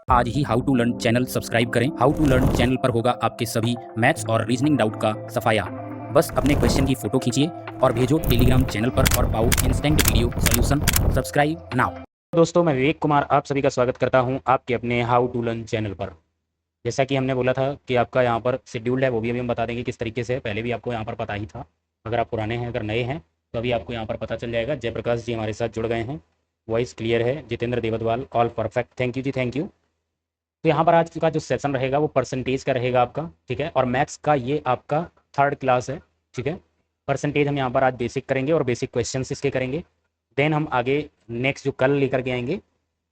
आज ही how to learn channel subscribe करें। हाउ टू लर्न चैनल पर होगा आपके सभी मैथ्स और रीजनिंग डाउट का सफाया। बस अपने क्वेश्चन की फोटो खींचिए और भेजो टेलीग्राम चैनल पर और पाओ instant video solution. Subscribe now. दोस्तों, मैं विवेक कुमार आप सभी का स्वागत करता हूं आपके अपने हाउ टू लर्न चैनल पर। जैसा कि हमने बोला था कि आपका यहाँ पर शेड्यूल्ड है, वो भी अभी हम बता देंगे किस तरीके से। पहले भी आपको यहाँ पर पता ही था। अगर आप पुराने हैं, अगर नए हैं तो अभी आपको यहाँ पर पता चल जाएगा। जयप्रकाश जी हमारे साथ जुड़ गए हैं, वॉइस क्लियर है। Jitendra Devatwal all perfect, thank you ji, thank you. तो यहाँ पर आज का जो सेशन रहेगा वो परसेंटेज का रहेगा आपका, ठीक है। और मैथ्स का ये आपका थर्ड क्लास है, ठीक है। परसेंटेज हम यहाँ पर आज बेसिक करेंगे और बेसिक क्वेश्चंस इसके करेंगे। देन हम आगे नेक्स्ट जो कल लेकर के आएंगे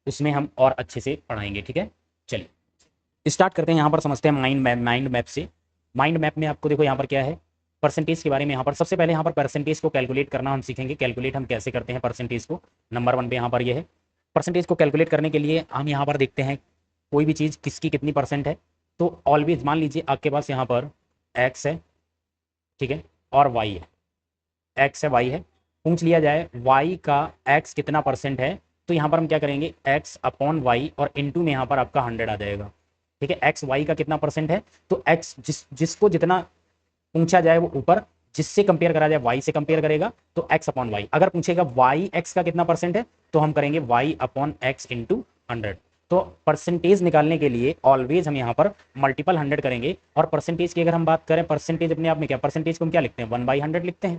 उसमें हम और अच्छे से पढ़ाएंगे, ठीक है। चलिए स्टार्ट करते हैं। यहाँ पर समझते हैं माइंड मैप से। माइंड मैप में आपको देखो यहाँ पर क्या है, परसेंटेज के बारे में। यहाँ पर सबसे पहले यहाँ पर परसेंटेज को कैलकुलेट करना हम सीखेंगे। कैलकुलेट हम कैसे करते हैं परसेंटेज को, नंबर 1 पे यहाँ पर ये है। परसेंटेज को कैलकुलेट करने के लिए हम यहाँ पर देखते हैं कोई भी चीज़ किसकी कितनी परसेंट है। तो ऑलवेज मान लीजिए आपके पास यहाँ पर एक्स है, ठीक है, और वाई है। एक्स है, वाई है। पूछ लिया जाए वाई का एक्स कितना परसेंट है, तो यहाँ पर हम क्या करेंगे, एक्स अपॉन वाई और इनटू में यहाँ पर आपका 100 आ जाएगा, ठीक है। एक्स वाई का कितना परसेंट है, तो एक्स जिसको जितना पूछा जाए वो ऊपर, जिससे कंपेयर करा जाए वाई से कंपेयर करेगा तो एक्स अपॉन वाई। अगर पूछेगा वाई एक्स का कितना परसेंट है तो हम करेंगे वाई अपॉन एक्स इंटू 100। तो परसेंटेज निकालने के लिए ऑलवेज हम यहाँ पर मल्टीपल 100 करेंगे। और परसेंटेज की अगर हम बात करें, परसेंटेज अपने आप में क्या, परसेंटेज को हम क्या लिखते हैं, 1/100 लिखते हैं,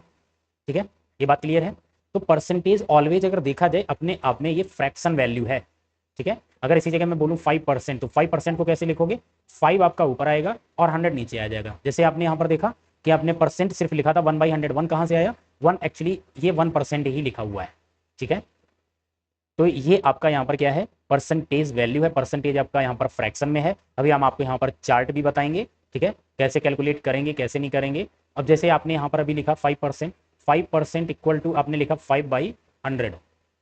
ठीक है। ये बात क्लियर है। तो परसेंटेज ऑलवेज अगर देखा जाए अपने आप में ये फ्रैक्शन वैल्यू है, ठीक है। अगर इसी जगह मैं बोलूँ 5%, तो 5% को कैसे लिखोगे, 5 आपका ऊपर आएगा और 100 नीचे आ जाएगा। जैसे आपने यहाँ पर देखा कि आपने परसेंट सिर्फ लिखा था 1/100, 1 कहाँ से आया, 1 एक्चुअली ये 1% ही लिखा हुआ है, ठीक है। तो ये आपका यहाँ पर क्या है, परसेंटेज वैल्यू है। परसेंटेज आपका यहाँ पर फ्रैक्शन में है। अभी हम आपको यहाँ पर चार्ट भी बताएंगे, ठीक है, कैसे कैलकुलेट करेंगे कैसे नहीं करेंगे। अब जैसे आपने यहाँ पर अभी लिखा 5%, 5% इक्वल टू आपने लिखा 5/100,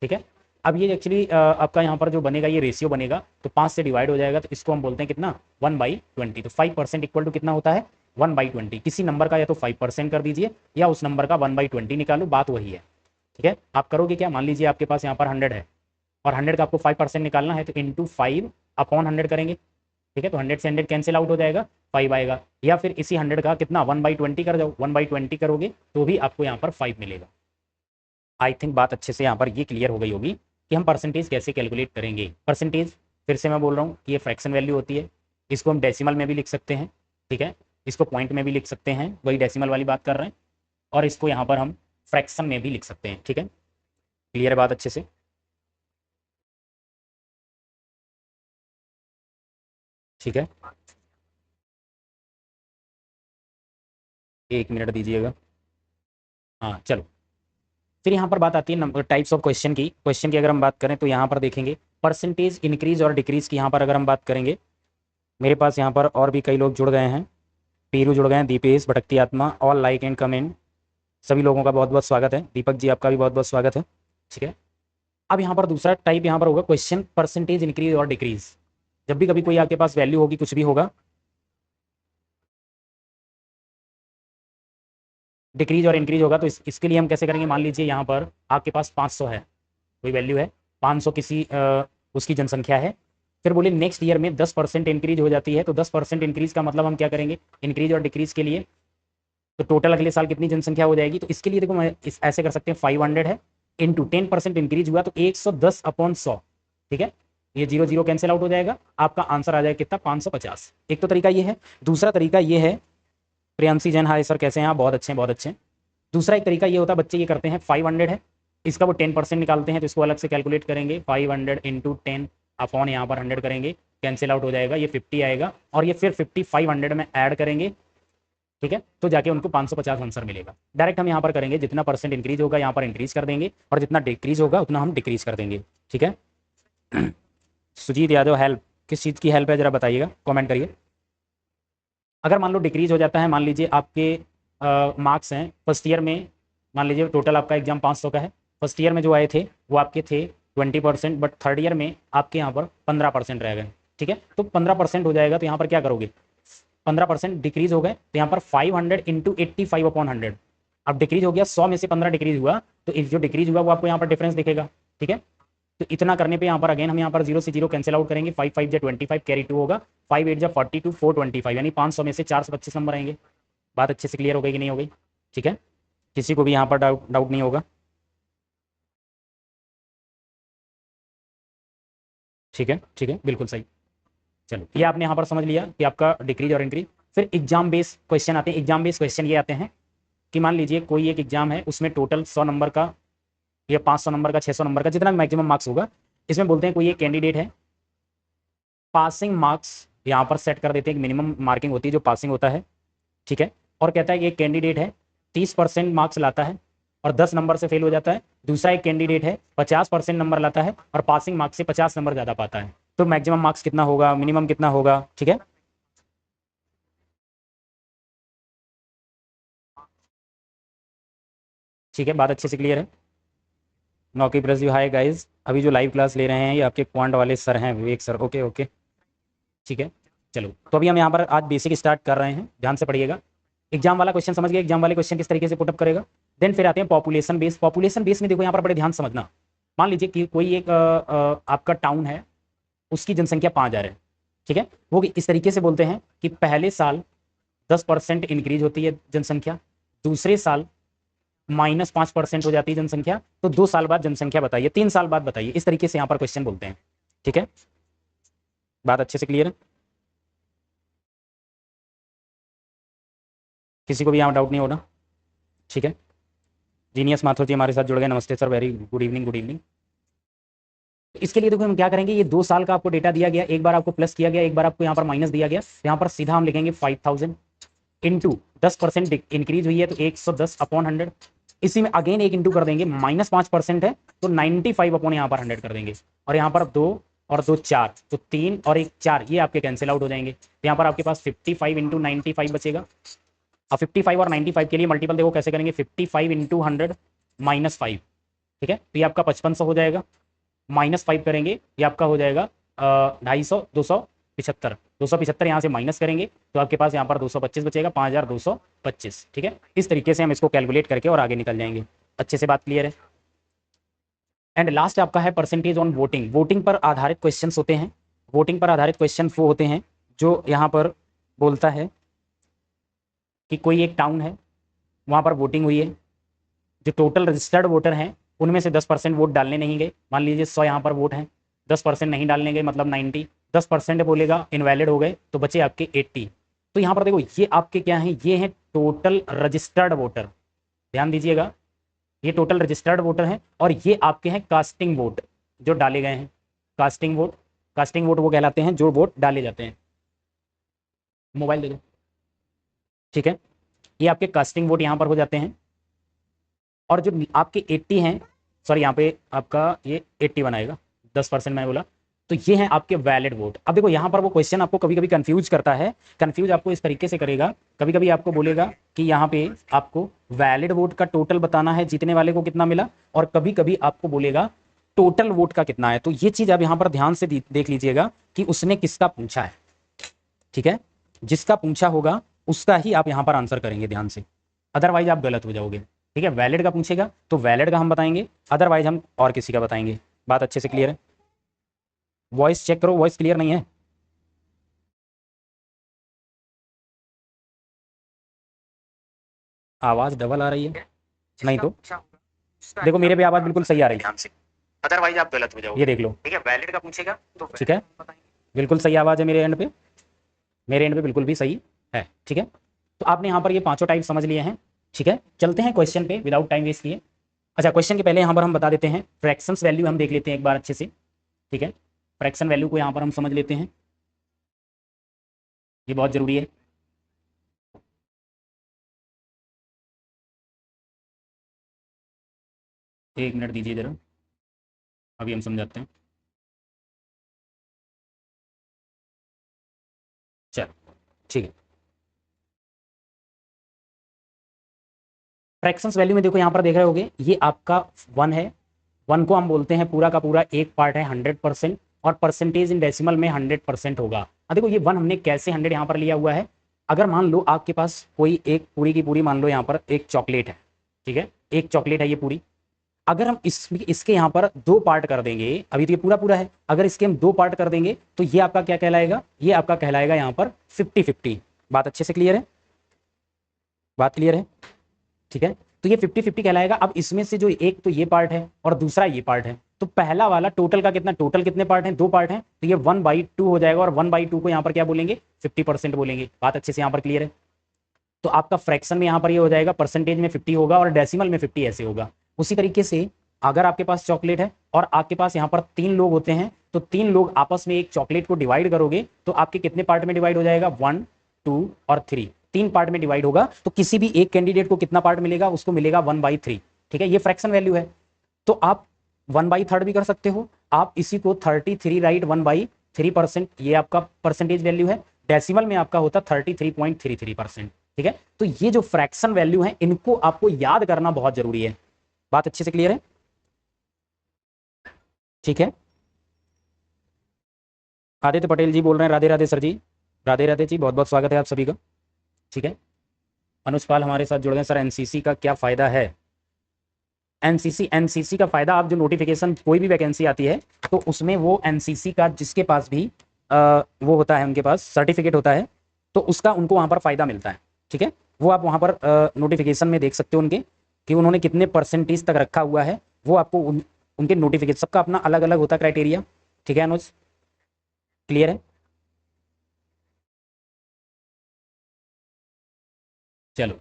ठीक है। अब ये एक्चुअली आपका यहाँ पर जो बनेगा ये रेशियो बनेगा, तो 5 से डिवाइड हो जाएगा, तो इसको हम बोलते हैं कितना, 1/20। तो 5% इक्वल टू कितना होता है, 1/20। किसी नंबर का या तो 5% कर दीजिए या उस नंबर का 1/20 निकालो, बात वही है, ठीक है। आप करोगे क्या, मान लीजिए आपके पास यहाँ पर 100 है और 100 का आपको 5% निकालना है, तो इंटू 5 अपॉन 100 करेंगे, ठीक है। तो 100 से 100 कैंसिल आउट हो जाएगा, 5 आएगा। या फिर इसी 100 का कितना 1/20 कर जाओ, 1/20 करोगे तो भी आपको यहाँ पर 5 मिलेगा। आई थिंक बात अच्छे से यहाँ पर ये क्लियर हो गई होगी कि हम परसेंटेज कैसे कैलकुलेट करेंगे। परसेंटेज फिर से मैं बोल रहा हूँ कि ये फ्रैक्शन वैल्यू होती है। इसको हम डेसिमल में भी लिख सकते हैं, ठीक है। इसको पॉइंट में भी लिख सकते हैं, वही डेसिमल वाली बात कर रहे हैं। और इसको यहाँ पर हम फ्रैक्शन में भी लिख सकते हैं, ठीक है। क्लियर है बात अच्छे से। ठीक है, 1 मिनट दीजिएगा। हाँ चलो, फिर यहाँ पर बात आती है नंबर टाइप्स ऑफ क्वेश्चन की अगर हम बात करें तो यहाँ पर देखेंगे परसेंटेज इंक्रीज और डिक्रीज की। यहाँ पर अगर हम बात करेंगे, मेरे पास यहाँ पर और भी कई लोग जुड़ गए हैं। पीरू जुड़ गए हैं, दीपेश, भटकती आत्मा, ऑल लाइक एंड कमेंट, सभी लोगों का बहुत बहुत स्वागत है। दीपक जी आपका भी बहुत बहुत स्वागत है, ठीक है। अब यहाँ पर दूसरा टाइप यहाँ पर होगा क्वेश्चन परसेंटेज इंक्रीज और डिक्रीज। जब भी कभी कोई आपके पास वैल्यू होगी, कुछ भी होगा, डिक्रीज और इंक्रीज होगा, तो इसके लिए हम कैसे करेंगे। मान लीजिए यहाँ पर आपके पास 500 है, कोई वैल्यू है 500, किसी उसकी जनसंख्या है। फिर बोले नेक्स्ट ईयर में 10% इंक्रीज हो जाती है, तो 10% इंक्रीज का मतलब हम क्या करेंगे, इंक्रीज और डिक्रीज के लिए, तो टोटल अगले साल कितनी जनसंख्या हो जाएगी। तो इसके लिए देखो मैं ऐसे कर सकते हैं, 500 है इंटू 10% इंक्रीज हुआ तो 110/100, ठीक है। ये 0 0 कैंसिल आउट हो जाएगा, आपका आंसर आ जाएगा कितना, 550। एक तो तरीका ये है। दूसरा तरीका ये है, प्रियांशी जैन, हाय सर कैसे हैं आप, बहुत अच्छे हैं बहुत अच्छे हैं। दूसरा एक तरीका ये होता है, बच्चे ये करते हैं 500 है, इसका वो 10% निकालते हैं, तो इसको अलग से कैलकुलेट करेंगे, 500 इंटू 10 अपॉन यहाँ पर 100 करेंगे, कैंसिल आउट हो जाएगा, ये 50 आएगा, और ये फिर 50 500 में ऐड करेंगे, ठीक है। तो जाके उनको 550 आंसर मिलेगा। डायरेक्ट हम यहाँ पर करेंगे, जितना परसेंट इंक्रीज होगा यहाँ पर इंक्रीज कर देंगे, और जितना डिक्रीज होगा उतना हम डिक्रीज कर देंगे, ठीक है। सुजीत यादव, हेल्प किस चीज़ की हेल्प है जरा बताइएगा, कमेंट करिए। अगर मान लो डिक्रीज हो जाता है, मान लीजिए आपके मार्क्स हैं फर्स्ट ईयर में, मान लीजिए टोटल आपका एग्जाम 500 का है, फर्स्ट ईयर में जो आए थे वो आपके थे 20%, बट थर्ड ईयर में आपके यहाँ पर 15% रह गए, ठीक है। तो 15% हो जाएगा, तो यहाँ पर क्या करोगे, 15% डिक्रीज हो गए, तो यहाँ पर 500 इंटू 85/100। अब डिक्रीज हो गया, 100 में से 15 डिक्रीज हुआ, तो जो डिक्रीज हुआ वो आपको यहाँ पर डिफरेंस दिखेगा, ठीक है। तो इतना करने पे यहाँ पर अगेन हम यहाँ पर 0 से 0 कैंसिल आउट करेंगे, 5 5 जा 25 कैरी 2 होगा, 5 8 जा 42 425, यानी 500 में से 425 नंबर आएंगे। बात अच्छे से क्लियर हो गई कि नहीं हो गई? ठीक है, किसी को भी यहाँ पर डाउट नहीं होगा? ठीक है, ठीक है, बिल्कुल सही। चलो, ये आपने यहाँ पर समझ लिया कि आपका डिक्रीज और इंक्रीज। फिर एग्जाम बेस्ड क्वेश्चन आते हैं। एग्जाम बेस्ड क्वेश्चन ये आते हैं कि मान लीजिए कोई एक एग्जाम है, उसमें टोटल 100 नंबर का या 500 नंबर का, 600 नंबर का, जितना भी मैक्सिमम मार्क्स होगा, इसमें बोलते हैं कोई एक कैंडिडेट है, पासिंग मार्क्स यहाँ पर सेट कर देते हैं, मिनिमम मार्किंग होती है जो पासिंग होता है। ठीक है, और कहता है कि एक कैंडिडेट है 30% मार्क्स लाता है और 10 नंबर से फेल हो जाता है। दूसरा एक कैंडिडेट है 50% नंबर लाता है और पासिंग मार्क्स से 50 नंबर ज़्यादा पाता है। तो मैक्सिमम मार्क्स कितना होगा, मिनिमम कितना होगा? ठीक है, ठीक है, बात अच्छे से क्लियर है। नौकी प्रेस यू हाय गाइज, अभी जो लाइव क्लास ले रहे हैं ये आपके क्वांट वाले सर हैं, विवेक सर। ओके ओके, ठीक है। चलो, तो अभी हम यहाँ पर आज बेसिक स्टार्ट कर रहे हैं, ध्यान से पढ़िएगा। एग्जाम वाला क्वेश्चन समझ गए, एग्जाम वाले क्वेश्चन किस तरीके से पुटअप करेगा। देन फिर आते हैं पॉपुलेशन बेस। पॉपुलेशन बेस में देखो यहाँ पर बड़े ध्यान समझना। मान लीजिए कि कोई एक आपका टाउन है, उसकी जनसंख्या 5000 है। ठीक है, वो इस तरीके से बोलते हैं कि पहले साल 10% इंक्रीज होती है जनसंख्या, दूसरे साल -5% हो जाती है जनसंख्या, तो 2 साल बाद जनसंख्या बताइए, 3 साल बाद बताइए। इस तरीके से यहाँ पर क्वेश्चन बोलते हैं। ठीक है, बात अच्छे से क्लियर है? किसी को भी यहाँ डाउट नहीं होना? ठीक है, जीनियस माथुर जी हमारे साथ जुड़ गए, नमस्ते sir, very good evening, good evening. इसके लिए देखो हम क्या करेंगे, ये 2 साल का आपको डेटा दिया गया, एक बार आपको प्लस किया गया, एक बार आपको यहाँ पर माइनस दिया गया। यहाँ पर सीधा हम लिखेंगे 5000 इंटू 10% इंक्रीज हुई है तो 110 अपॉन 100। इसी में अगेन एक इंटू कर देंगे, -5% है तो 95 अपॉन यहाँ पर 100 कर देंगे। और यहाँ पर 2 और 2 4, तो 3 और 1 4, ये आपके कैंसिल आउट हो जाएंगे। तो यहाँ पर आपके पास 55 इंटू 95 बचेगा। अब 55 और 95 के लिए मल्टीपल देखो कैसे करेंगे, 55 इंटू 100 -5। ठीक है, तो ये आपका 5500 हो जाएगा। -5 करेंगे, ये आपका हो जाएगा 250, 275। 275 यहाँ से माइनस करेंगे तो आपके पास यहाँ पर 225 बचेगा, 5225। ठीक है, इस तरीके से हम इसको कैलकुलेट करके और आगे निकल जाएंगे। अच्छे से बात क्लियर है? एंड लास्ट आपका है परसेंटेज ऑन वोटिंग। वोटिंग पर आधारित क्वेश्चन होते हैं। वोटिंग पर आधारित क्वेश्चन वो होते हैं जो यहाँ पर बोलता है कि कोई एक टाउन है, वहाँ पर वोटिंग हुई है, जो टोटल रजिस्टर्ड वोटर हैं उनमें से 10% वोट डालने नहीं गए। मान लीजिए 100 यहाँ पर वोट हैं, 10% नहीं डालने गए मतलब 90, 10% बोलेगा इनवैलिड हो गए तो बचे आपके 80। तो यहाँ पर देखो ये आपके क्या हैं, ये हैं टोटल रजिस्टर्ड वोटर। ध्यान दीजिएगा, ये टोटल रजिस्टर्ड वोटर हैं और ये आपके हैं कास्टिंग वोट जो डाले गए हैं। कास्टिंग वोट, कास्टिंग वोट वो कहलाते हैं जो वोट डाले जाते हैं। मोबाइल दे दो। ठीक है, ये आपके कास्टिंग वोट यहाँ पर हो जाते हैं। और जो आपके 80 हैं, सॉरी यहाँ पे आपका ये 81 आएगा, 10% मैंने बोला, तो ये हैं आपके वैलिड वोट। अब देखो यहाँ पर वो क्वेश्चन आपको कभी कभी कंफ्यूज करता है। कंफ्यूज आपको इस तरीके से करेगा, कभी कभी आपको बोलेगा कि यहाँ पे आपको वैलिड वोट का टोटल बताना है, जीतने वाले को कितना मिला, और कभी कभी आपको बोलेगा टोटल वोट का कितना है। तो ये चीज आप यहाँ पर ध्यान से देख लीजिएगा कि उसने किसका पूछा है। ठीक है, जिसका पूछा होगा उसका ही आप यहाँ पर आंसर करेंगे ध्यान से, अदरवाइज आप गलत हो जाओगे। ठीक है, वैलिड का पूछेगा तो वैलिड का हम बताएंगे, अदरवाइज हम और किसी का बताएंगे। बात अच्छे से क्लियर है? वॉइस चेक करो, वॉइस क्लियर नहीं है? आवाज डबल आ रही है? नहीं तो देखो मेरे पे आवाज बिल्कुल सही आ रही है, अदरवाइज आप गलत हो जाओगे। ये देख लो। ठीक है, वैलिड का पूछेगा तो ठीक है, बिल्कुल सही आवाज है मेरे एंड पे, मेरे एंड पे बिल्कुल भी सही है। ठीक है, तो आपने यहाँ पर ये पांचों टाइप समझ लिए हैं। ठीक है, चलते हैं क्वेश्चन पे विदाउट टाइम वेस्ट किए। अच्छा, क्वेश्चन के पहले यहाँ पर हम बता देते हैं फ्रैक्शंस वैल्यू हम देख लेते हैं एक बार अच्छे से। ठीक है, फ्रैक्शन वैल्यू को यहाँ पर हम समझ लेते हैं, ये बहुत जरूरी है। एक मिनट दीजिए जरा, अभी हम समझाते हैं। चलो ठीक है, फ्रैक्शंस वैल्यू में देखो यहाँ पर देख रहे होगे ये आपका 1 है। 1 को हम बोलते हैं पूरा का पूरा एक पार्ट है 100%, और परसेंटेज इन डेसिमल में 100% होगा। अब देखो ये 1 हमने कैसे 100 यहाँ पर लिया हुआ है। अगर मान लो आपके पास कोई एक पूरी की पूरी, मान लो यहाँ पर एक चॉकलेट है, ठीक है, एक चॉकलेट है ये पूरी, अगर हम इसके यहाँ पर दो पार्ट कर देंगे, अभी तो ये पूरा पूरा है, अगर इसके हम दो पार्ट कर देंगे तो ये आपका क्या कहलाएगा, ये आपका कहलाएगा यहाँ पर 50-50। बात अच्छे से क्लियर है, बात क्लियर है, ठीक है। तो ये 50-50 कहलाएगा। अब इसमें से जो एक तो ये पार्ट है और दूसरा ये पार्ट है, तो पहला वाला टोटल का कितना, टोटल कितने पार्ट हैं, दो पार्ट हैं, तो ये 1/2 हो जाएगा, और 1/2 को यहाँ पर क्या बोलेंगे, 50% बोलेंगे। बात अच्छे से यहाँ पर क्लियर है। तो आपका फ्रैक्शन में यहाँ पर ये हो जाएगा, परसेंटेज में 50 होगा और डेसिमल में 50 ऐसे होगा। उसी तरीके से अगर आपके पास चॉकलेट है और आपके पास यहाँ पर 3 लोग होते हैं, तो 3 लोग आपस में एक चॉकलेट को डिवाइड करोगे तो आपके कितने पार्ट में डिवाइड हो जाएगा, 1, 2 और 3, 3 पार्ट में डिवाइड होगा। तो किसी भी एक कैंडिडेट को कितना पार्ट मिलेगा, उसको मिलेगा 1/3। ठीक है, ये फ्रैक्शन वैल्यू है। तो आप 1/3 भी कर सकते हो, आप इसी को 33 राइट 1/3%, ये आपका परसेंटेज वैल्यू है। डेसिमल में आपका होता 33.33%। ठीक है, तो ये जो फ्रैक्शन वैल्यू है इनको आपको याद करना बहुत जरूरी है। बात अच्छे से क्लियर है, ठीक है। आदित्य पटेल जी बोल रहे हैं, राधे राधे सर जी, राधे राधे जी, बहुत बहुत स्वागत है आप सभी का। ठीक है, अनुज पाल हमारे साथ जुड़ गए। सर एनसीसी का क्या फायदा है? एनसीसी का फायदा, आप जो नोटिफिकेशन कोई भी वैकेंसी आती है तो उसमें वो एनसीसी का जिसके पास भी वो होता है, उनके पास सर्टिफिकेट होता है, तो उसका उनको वहां पर फायदा मिलता है। ठीक है, वो आप वहां पर नोटिफिकेशन में देख सकते हो उनके कि उन्होंने कितने परसेंटेज तक रखा हुआ है, वो आपको उनके नोटिफिकेशन, सबका अपना अलग अलग होता है क्राइटेरिया। ठीक है अनुज, क्लियर है? चलो,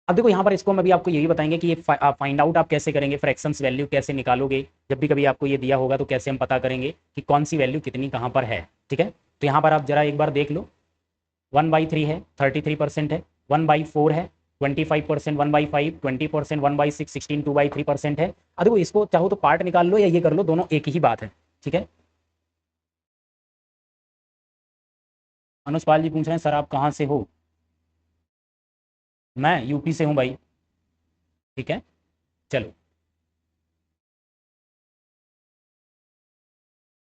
अब देखो यहाँ पर इसको हम अभी आपको यही बताएंगे कि ये फाइंड आउट आप कैसे करेंगे, फ्रैक्शंस वैल्यू कैसे निकालोगे। जब भी कभी आपको ये दिया होगा तो कैसे हम पता करेंगे कि कौन सी वैल्यू कितनी कहाँ पर है। ठीक है, तो यहाँ पर आप जरा एक बार देख लो, 1/3 है 33% है, 1/4 है 25%, 1/5 20%, 1/6 16, 2/3% है। अब देखो इसको चाहो तो पार्ट निकाल लो या ये कर लो, दोनों एक ही बात है। ठीक है, अनुज पाल जी पूछ रहे हैं सर आप कहाँ से हो? मैं यूपी से हूँ भाई। ठीक है, चलो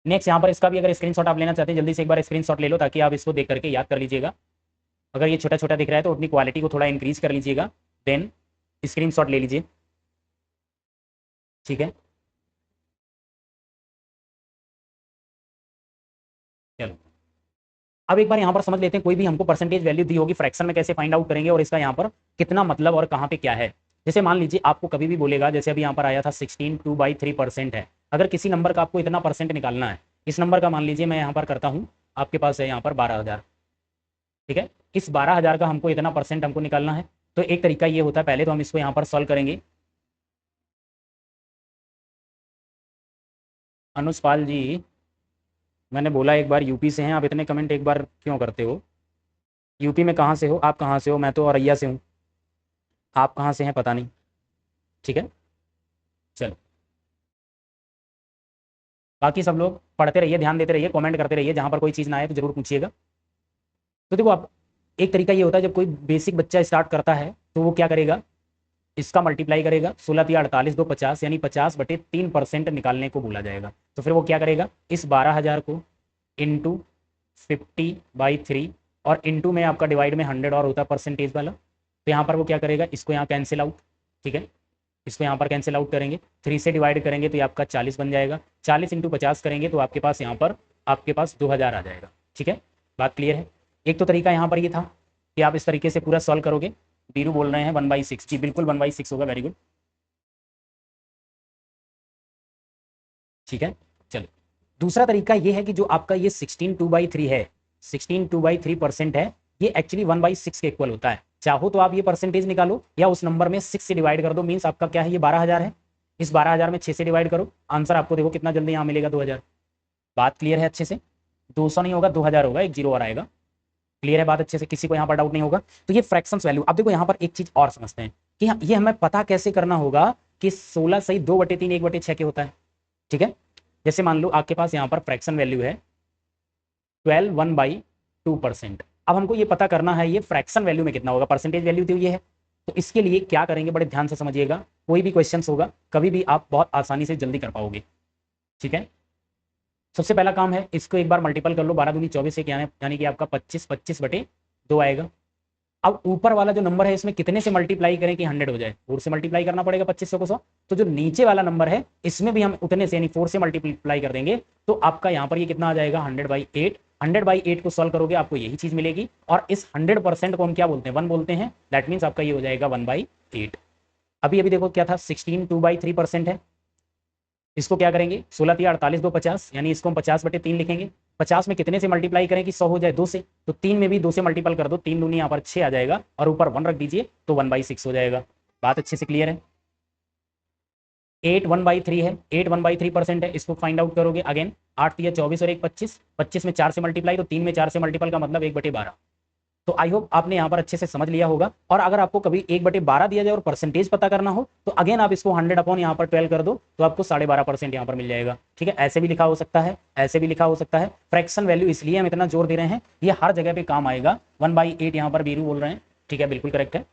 नेक्स्ट यहाँ पर इसका भी अगर स्क्रीनशॉट आप लेना चाहते हैं, जल्दी से एक बार स्क्रीनशॉट ले लो ताकि आप इसको देख करके याद कर लीजिएगा। अगर ये छोटा छोटा दिख रहा है तो अपनी क्वालिटी को थोड़ा इंक्रीज कर लीजिएगा, देन स्क्रीनशॉट ले लीजिए। ठीक है, चलो अब एक बार यहाँ पर समझ लेते हैं, कोई भी हमको परसेंटेज वैल्यू दी होगी, फ्रैक्शन में कैसे फाइंड आउट करेंगे और इसका यहाँ पर कितना मतलब और कहाँ पे क्या है। जैसे मान लीजिए आपको कभी भी बोलेगा, जैसे अभी यहाँ पर आया था 16 2/3% है। अगर किसी नंबर का आपको इतना परसेंट निकालना है, इस नंबर का मान लीजिए मैं यहाँ पर करता हूँ, आपके पास है यहाँ पर 12,000। ठीक है, इस 12,000 का हमको इतना परसेंट हमको निकालना है। तो एक तरीका ये होता है, पहले तो हम इसको यहाँ पर सॉल्व करेंगे। अनुज पाल जी, मैंने बोला एक बार यूपी से हैं आप, इतने कमेंट एक बार क्यों करते हो? यूपी में कहाँ से हो आप, कहाँ से हो? मैं तो औरैया से हूँ, आप कहाँ से हैं पता नहीं। ठीक है, चलो बाकी सब लोग पढ़ते रहिए, ध्यान देते रहिए, कमेंट करते रहिए, जहाँ पर कोई चीज़ ना आए तो जरूर पूछिएगा। तो देखो आप, एक तरीका ये होता है जब कोई बेसिक बच्चा स्टार्ट करता है तो वो क्या करेगा, इसका मल्टीप्लाई करेगा, 16×3 = 48 2 50, यानी 50/3% निकालने को बोला जाएगा। तो फिर वो क्या करेगा, इस 12,000 को इंटू 50/3 और इंटू में आपका डिवाइड में 100 और होता है परसेंटेज वाला, तो यहाँ पर वो क्या करेगा, इसको यहाँ कैंसिल आउट। ठीक है, इसको यहाँ पर कैंसिल आउट करेंगे, 3 से डिवाइड करेंगे तो ये आपका 40 बन जाएगा, 40 × 50 करेंगे तो आपके पास यहाँ पर आपके पास 2,000 आ जाएगा। ठीक है, बात क्लियर है? एक तो तरीका यहाँ पर ये था कि आप इस तरीके से पूरा सॉल्व करोगे। बीरू बोल रहे हैं 1/6, जी बिल्कुल 1/6 होगा, वेरी गुड। ठीक है, चलो दूसरा तरीका ये है कि जो आपका ये 16 2/3 है, 16 2/3% है, ये एक्चुअली 1/6 के इक्वल होता है। चाहो तो आप ये परसेंटेज निकालो या उस नंबर में 6 से डिवाइड कर दो, मीन्स आपका क्या है, ये 12,000 है, इस 12,000 में 6 से डिवाइड करो, आंसर आपको देखो कितना जल्दी यहाँ मिलेगा, 2,000। बात क्लियर है अच्छे से? 200 नहीं होगा, 2,000 होगा, एक जीरो और आएगा। क्लियर है बात अच्छे से, किसी को यहाँ पर डाउट नहीं होगा? तो ये फ्रैक्शंस वैल्यू। अब देखो यहाँ पर एक चीज और समझते हैं कि ये हमें पता कैसे करना होगा कि 16 सही 2/3 1/6 के होता है। ठीक है, जैसे मान लो आपके पास यहाँ पर फ्रैक्शन वैल्यू है 12 1/2%। अब हमको ये पता करना है ये फ्रैक्शन वैल्यू में कितना होगा, परसेंटेज वैल्यू तो ये है। तो इसके लिए क्या करेंगे, बड़े ध्यान से समझिएगा, कोई भी क्वेश्चन होगा कभी भी आप बहुत आसानी से जल्दी कर पाओगे। ठीक है, सबसे पहला काम है, इसको एक बार मल्टीपल कर लो, 12 दूनी 24 एक, यानी कि आपका 25 25/2 आएगा। अब ऊपर वाला जो नंबर है इसमें कितने से मल्टीप्लाई करें कि 100 हो जाए? 4 से मल्टीप्लाई करना पड़ेगा 2500 को 100। तो जो नीचे वाला नंबर है इसमें भी हम उतने से यानी 4 से मल्टीप्लाई कर देंगे तो आपका यहाँ पर ये कितना आ जाएगा 100/8। 100/8 को सॉल्व करोगे आपको यही चीज मिलेगी और इस 100% को हम क्या बोलते हैं 1 बोलते हैं। दैट मीन्स आपका ये हो जाएगा 1/8। अभी अभी देखो क्या था 16 2/3% है। इसको क्या करेंगे 16 3 48 2 50 यानी इसको हम 50/3 लिखेंगे। 50 में कितने से मल्टीप्लाई करें कि 100 हो जाए 2 से, तो 3 में भी 2 से मल्टीपल कर दो, 3 दूनी यहाँ पर 6 आ जाएगा और ऊपर 1 रख दीजिए तो 1/6 हो जाएगा। बात अच्छे से क्लियर है। 8 1/3 है, 8 1/3% है। इसको फाइंड आउट करोगे अगेन 8 3 24 और 1 25, 25 में 4 से मल्टीप्लाई तो 3 में 4 से मल्टीपल का मतलब 1/12। तो आई होप आपने यहाँ पर अच्छे से समझ लिया होगा। और अगर आपको कभी 1/12 दिया जाए और परसेंटेज पता करना हो तो अगेन आप इसको 100 अपॉन यहाँ पर 12 कर दो तो आपको 12.5% यहाँ पर मिल जाएगा। ठीक है, ऐसे भी लिखा हो सकता है, ऐसे भी लिखा हो सकता है। फ्रैक्शन वैल्यू इसलिए हम इतना जोर दे रहे हैं, ये हर जगह पे काम आएगा। 1/8 यहाँ पर बीरू बोल रहे हैं, ठीक है, बिल्कुल करेक्ट है।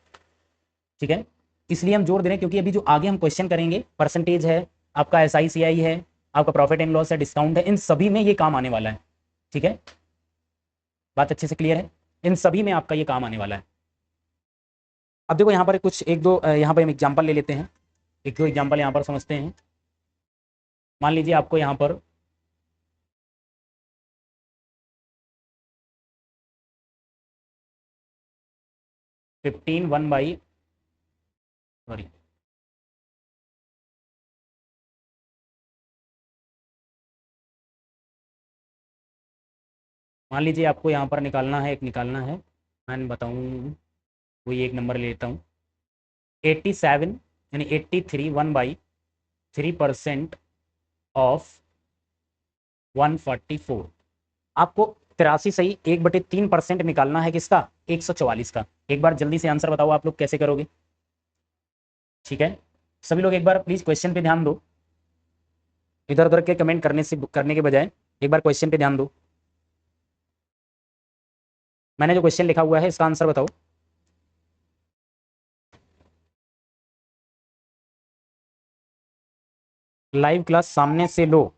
ठीक है, इसलिए हम जोर दे रहे हैं क्योंकि अभी जो आगे हम क्वेश्चन करेंगे परसेंटेज है, आपका SICI है, आपका प्रॉफिट एंड लॉस है, डिस्काउंट है, इन सभी में ये काम आने वाला है। ठीक है, बात अच्छे से क्लियर है, इन सभी में आपका ये काम आने वाला है। अब देखो यहाँ पर कुछ एक दो यहाँ पर हम एग्जाम्पल ले लेते हैं, एक दो एग्जाम्पल यहाँ पर समझते हैं। मान लीजिए आपको यहाँ पर फिफ्टीन वन बाई सॉरी मान लीजिए आपको यहाँ पर निकालना है, एक निकालना है, मैं बताऊँ कोई एक नंबर ले लेता हूँ 87 यानी 83 1/3% ऑफ 144। आपको 83 सही 1/3% निकालना है किसका 144 का। एक बार जल्दी से आंसर बताओ आप लोग कैसे करोगे। ठीक है, सभी लोग एक बार प्लीज क्वेश्चन पे ध्यान दो, इधर उधर के कमेंट करने के बजाय एक बार क्वेश्चन पे ध्यान दो। मैंने जो क्वेश्चन लिखा हुआ है इसका आंसर बताओ। लाइव क्लास सामने से लो।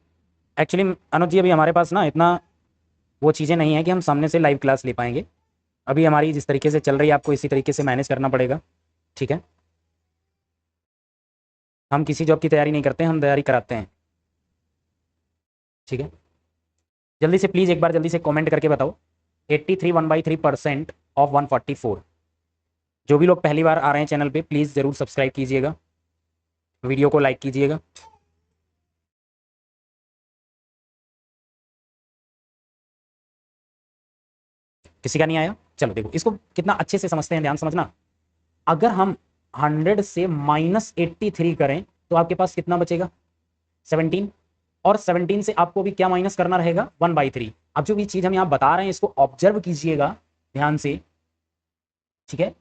एक्चुअली अनुज जी अभी हमारे पास ना इतना वो चीज़ें नहीं है कि हम सामने से लाइव क्लास ले पाएंगे। अभी हमारी जिस तरीके से चल रही है आपको इसी तरीके से मैनेज करना पड़ेगा। ठीक है, हम किसी जॉब की तैयारी नहीं करते, हम तैयारी कराते हैं। ठीक है, जल्दी से प्लीज़ एक बार जल्दी से कमेंट करके बताओ 83 1/3% ऑफ 144। जो भी लोग पहली बार आ रहे हैं चैनल पे प्लीज़ ज़रूर सब्सक्राइब कीजिएगा, वीडियो को लाइक कीजिएगा। किसी का नहीं आया, चलो देखो इसको कितना अच्छे से समझते हैं, ध्यान समझना। अगर हम 100 से -83 करें तो आपके पास कितना बचेगा 17, और 17 से आपको भी क्या माइनस करना रहेगा 1/3। अब जो भी चीज हम यहाँ बता रहे हैं इसको ऑब्जर्व कीजिएगा ध्यान से। ठीक है,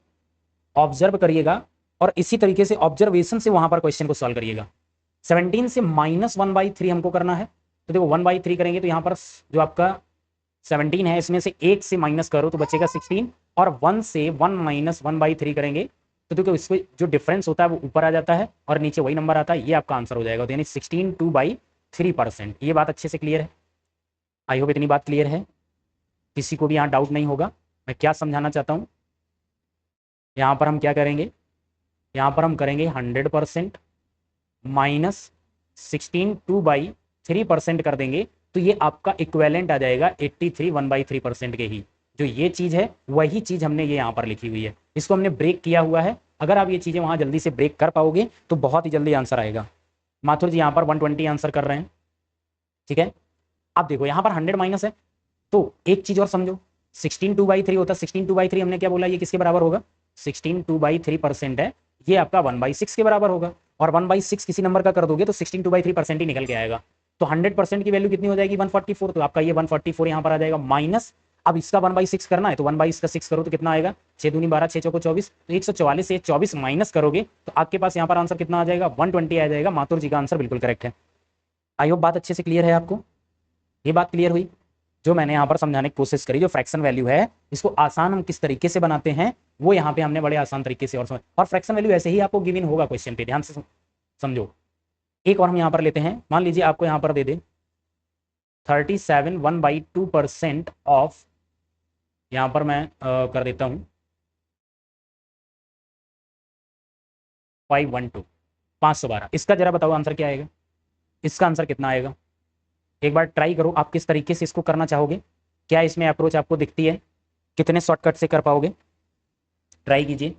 ऑब्जर्व करिएगा और इसी तरीके से ऑब्जर्वेशन से वहां पर क्वेश्चन को सॉल्व करिएगा। 17 से -1/3 हमको करना है, तो देखो 1/3 करेंगे तो यहाँ पर जो आपका 17 है इसमें से 1 से माइनस करो तो बचेगा 16, और 1 से 1 - 1/3 करेंगे तो देखो इसमें जो डिफरेंस होता है वो ऊपर आ जाता है और नीचे वही नंबर आता है, ये आपका आंसर हो जाएगा। तो यानी 16 2/3%। ये बात अच्छे से क्लियर है, आई होप इतनी बात क्लियर है, किसी को भी यहाँ डाउट नहीं होगा। मैं क्या समझाना चाहता हूँ, यहाँ पर हम क्या करेंगे, यहाँ पर हम करेंगे 100% माइनस 16 2/3% कर देंगे तो ये आपका इक्वेलेंट आ जाएगा 83 1/3% के ही। जो ये चीज है वही चीज हमने ये यहाँ पर लिखी हुई है, इसको हमने ब्रेक किया हुआ है। अगर आप ये चीजें वहां जल्दी से ब्रेक कर पाओगे तो बहुत ही जल्दी आंसर आएगा। माथुर जी यहाँ पर 120 आंसर कर रहे हैं। ठीक है, अब देखो यहाँ पर 100 माइनस है तो एक चीज और समझो, 16 2/3 होता है, 16 2/3 हमने क्या बोला ये किसके बराबर होगा 16 2/3% है, ये आपका 1/6 के बराबर होगा। और 1/6 किसी नंबर का कर दोगे तो 16 2/3% ही निकल के आएगा। तो 100% की वैल्यू कितनी हो जाएगी 144। तो आपका ये 144 यहाँ पर आ जाएगा माइनस, अब इसका 1/6 करना है तो 1/6 करो तो कितना आएगा 6 दूनी 12 6 चौको 24, तो 144 से 24 माइनस करोगे तो आपके पास यहाँ पर आंसर कितना आ जाएगा 120 आ जाएगा। माथुर जी का आंसर बिल्कुल करेक्ट है। आई होप बात अच्छे से क्लियर है आपको, ये बात क्लियर हुई जो मैंने यहाँ पर समझाने की कोशिश करी। जो फ्रैक्शन वैल्यू है इसको आसान हम किस तरीके से बनाते हैं वो यहाँ पे हमने बड़े आसान तरीके से और समझ, और फ्रैक्शन वैल्यू ऐसे ही आपको गिवन होगा क्वेश्चन पे, ध्यान से समझो। एक और हम यहाँ पर लेते हैं, मान लीजिए आपको यहाँ पर दे दे 37 1/2% ऑफ, यहाँ पर मैं कर देता हूँ 512, 512। इसका जरा बताओ आंसर क्या आएगा, इसका आंसर कितना आएगा? एक बार ट्राई करो, आप किस तरीके से इसको करना चाहोगे, क्या इसमें अप्रोच आपको दिखती है, कितने शॉर्टकट से कर पाओगे, ट्राई कीजिए।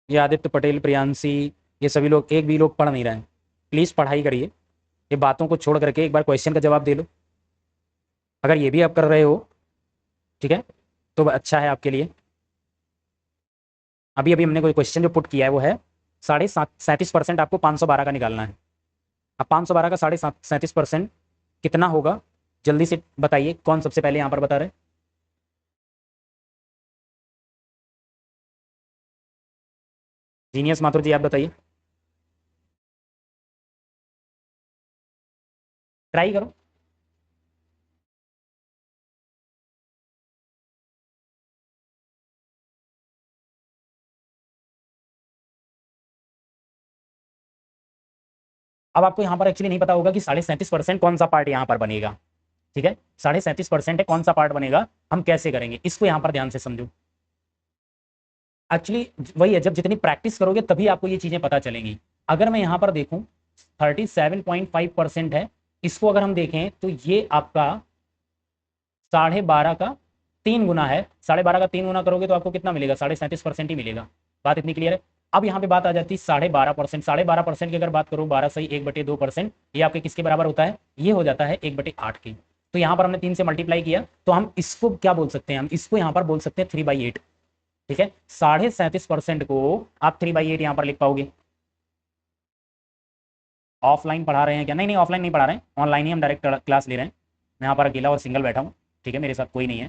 ये आदित्य पटेल, प्रियांशी, ये सभी लोग, एक भी लोग पढ़ नहीं रहे हैं। प्लीज़ पढ़ाई करिए, ये बातों को छोड़ करके एक बार क्वेश्चन का जवाब दे लो। अगर ये भी आप कर रहे हो, ठीक है, तो अच्छा है आपके लिए। अभी अभी हमने कोई क्वेश्चन जो पुट किया है वो है 37.5% आपको 512 का निकालना है। अब 512 का 37.5% कितना होगा, जल्दी से बताइए, कौन सबसे पहले यहाँ पर बता रहे? जीनियस माथुर जी आप बताइए, ट्राई करो। अब आपको यहाँ पर एक्चुअली नहीं पता होगा कि 37.5% कौन सा पार्ट यहाँ पर बनेगा, ठीक है, 37.5% है, कौन सा पार्ट बनेगा, हम कैसे करेंगे, इसको यहाँ पर ध्यान से समझो। एक्चुअली वही है, जब जितनी प्रैक्टिस करोगे तभी आपको ये चीजें पता चलेंगी। अगर मैं यहाँ पर देखूं 37.5% है, इसको अगर हम देखें तो ये आपका 12.5 का 3 गुना है। 12.5 का 3 गुना करोगे तो आपको कितना मिलेगा, 37.5% ही मिलेगा। बात इतनी क्लियर है। अब यहाँ पे बात आ जाती है 12.5%। 12.5% की अगर बात करो, 12 सही 1/2%, ये आपके किसके बराबर होता है, ये हो जाता है 1/8 की। तो यहाँ पर हमने 3 से मल्टीप्लाई किया, तो हम इसको क्या बोल सकते हैं, हम इसको यहाँ पर बोल सकते हैं 3/8, ठीक है। 37.5% को आप 3/8 यहाँ पर लिख पाओगे। ऑफलाइन पढ़ा रहे हैं क्या? नहीं नहीं, ऑफलाइन नहीं पढ़ा रहे हैं, ऑनलाइन ही हम डायरेक्ट क्लास ले रहे हैं। मैं यहाँ पर अकेला और सिंगल बैठा हूँ, ठीक है, मेरे साथ कोई नहीं है।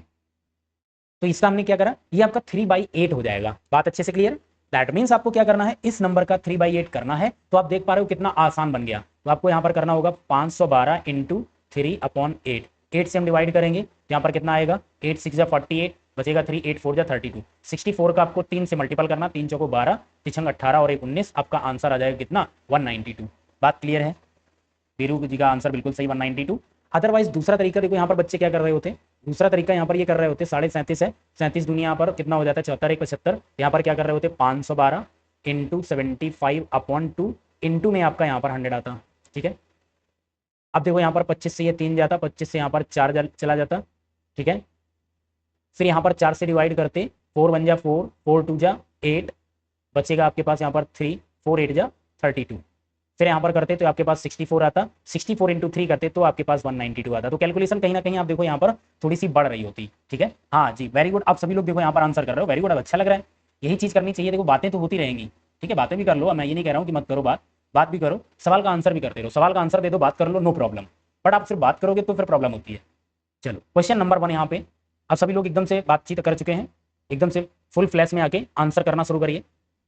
तो इसका हमने क्या करा, ये आपका 3/8 हो जाएगा। बात अच्छे से क्लियर है? दैट मीन्स आपको क्या करना है, इस नंबर का 3/8 करना है। तो आप देख पा रहे हो कितना आसान बन गया। तो आपको यहाँ पर करना होगा 512 इंटू 3/8। 8 से हम डिवाइड करेंगे, यहाँ पर कितना आएगा, 8 6 48, बचेगा 3, 8 4 32। 64 का आपको 3 से मल्टीपल करना, 3 चौको 12, 3 18 और 1 19, आपका आंसर आ जाएगा कितना, 192। बात क्लियर है? वीरू जी का आंसर बिल्कुल सही, 192। अदरवाइज दूसरा तरीका देखो, यहाँ पर बच्चे क्या कर रहे होते, दूसरा तरीका यहाँ पर ये कर रहे होते, 37.5 है, 37 दुनिया यहाँ पर कितना हो जाता है, 74 1 75। यहाँ पर क्या कर रहे होते, 512 इंटू 75/2 इंटू में आपका यहाँ पर 100 आता, ठीक है। अब देखो यहाँ पर 25 से ये 3 जाता, 25 से यहाँ पर 4 चला जाता, ठीक है। फिर यहाँ पर 4 से डिवाइड करते, 4 1 जा 4, 4 2 जा 8, बचेगा आपके पास यहाँ पर 3, 4 8 जा 32। फिर यहाँ पर करते तो आपके पास 64 आता, 64 इंटू 3 करते तो आपके पास 192 आता। तो कैलकुलेशन कहीं ना कहीं आप देखो यहाँ पर थोड़ी सी बढ़ रही होती, ठीक है। हाँ जी, वेरी गुड, आप सभी लोग देखो यहाँ पर आंसर कर रहे हो, वेरी गुड, अब अच्छा लग रहा है। यही चीज़ करनी चाहिए। देखो बातें तो होती रहेंगी, ठीक है, बातें भी कर लो, मैं ये नहीं कह रहा हूँ कि मत करो बात, बात भी करो, सवाल का आंसर भी करते रहो, सवाल का आंसर दे दो, बात कर लो, नो प्रॉब्लम। बट आप सिर्फ बात करोगे तो फिर प्रॉब्लम होती है। चलो क्वेश्चन नंबर 1 यहाँ पे अब सभी लोग एकदम से बातचीत कर चुके हैं, एकदम से फुल फ्लैश में आके आंसर करना शुरू करिए।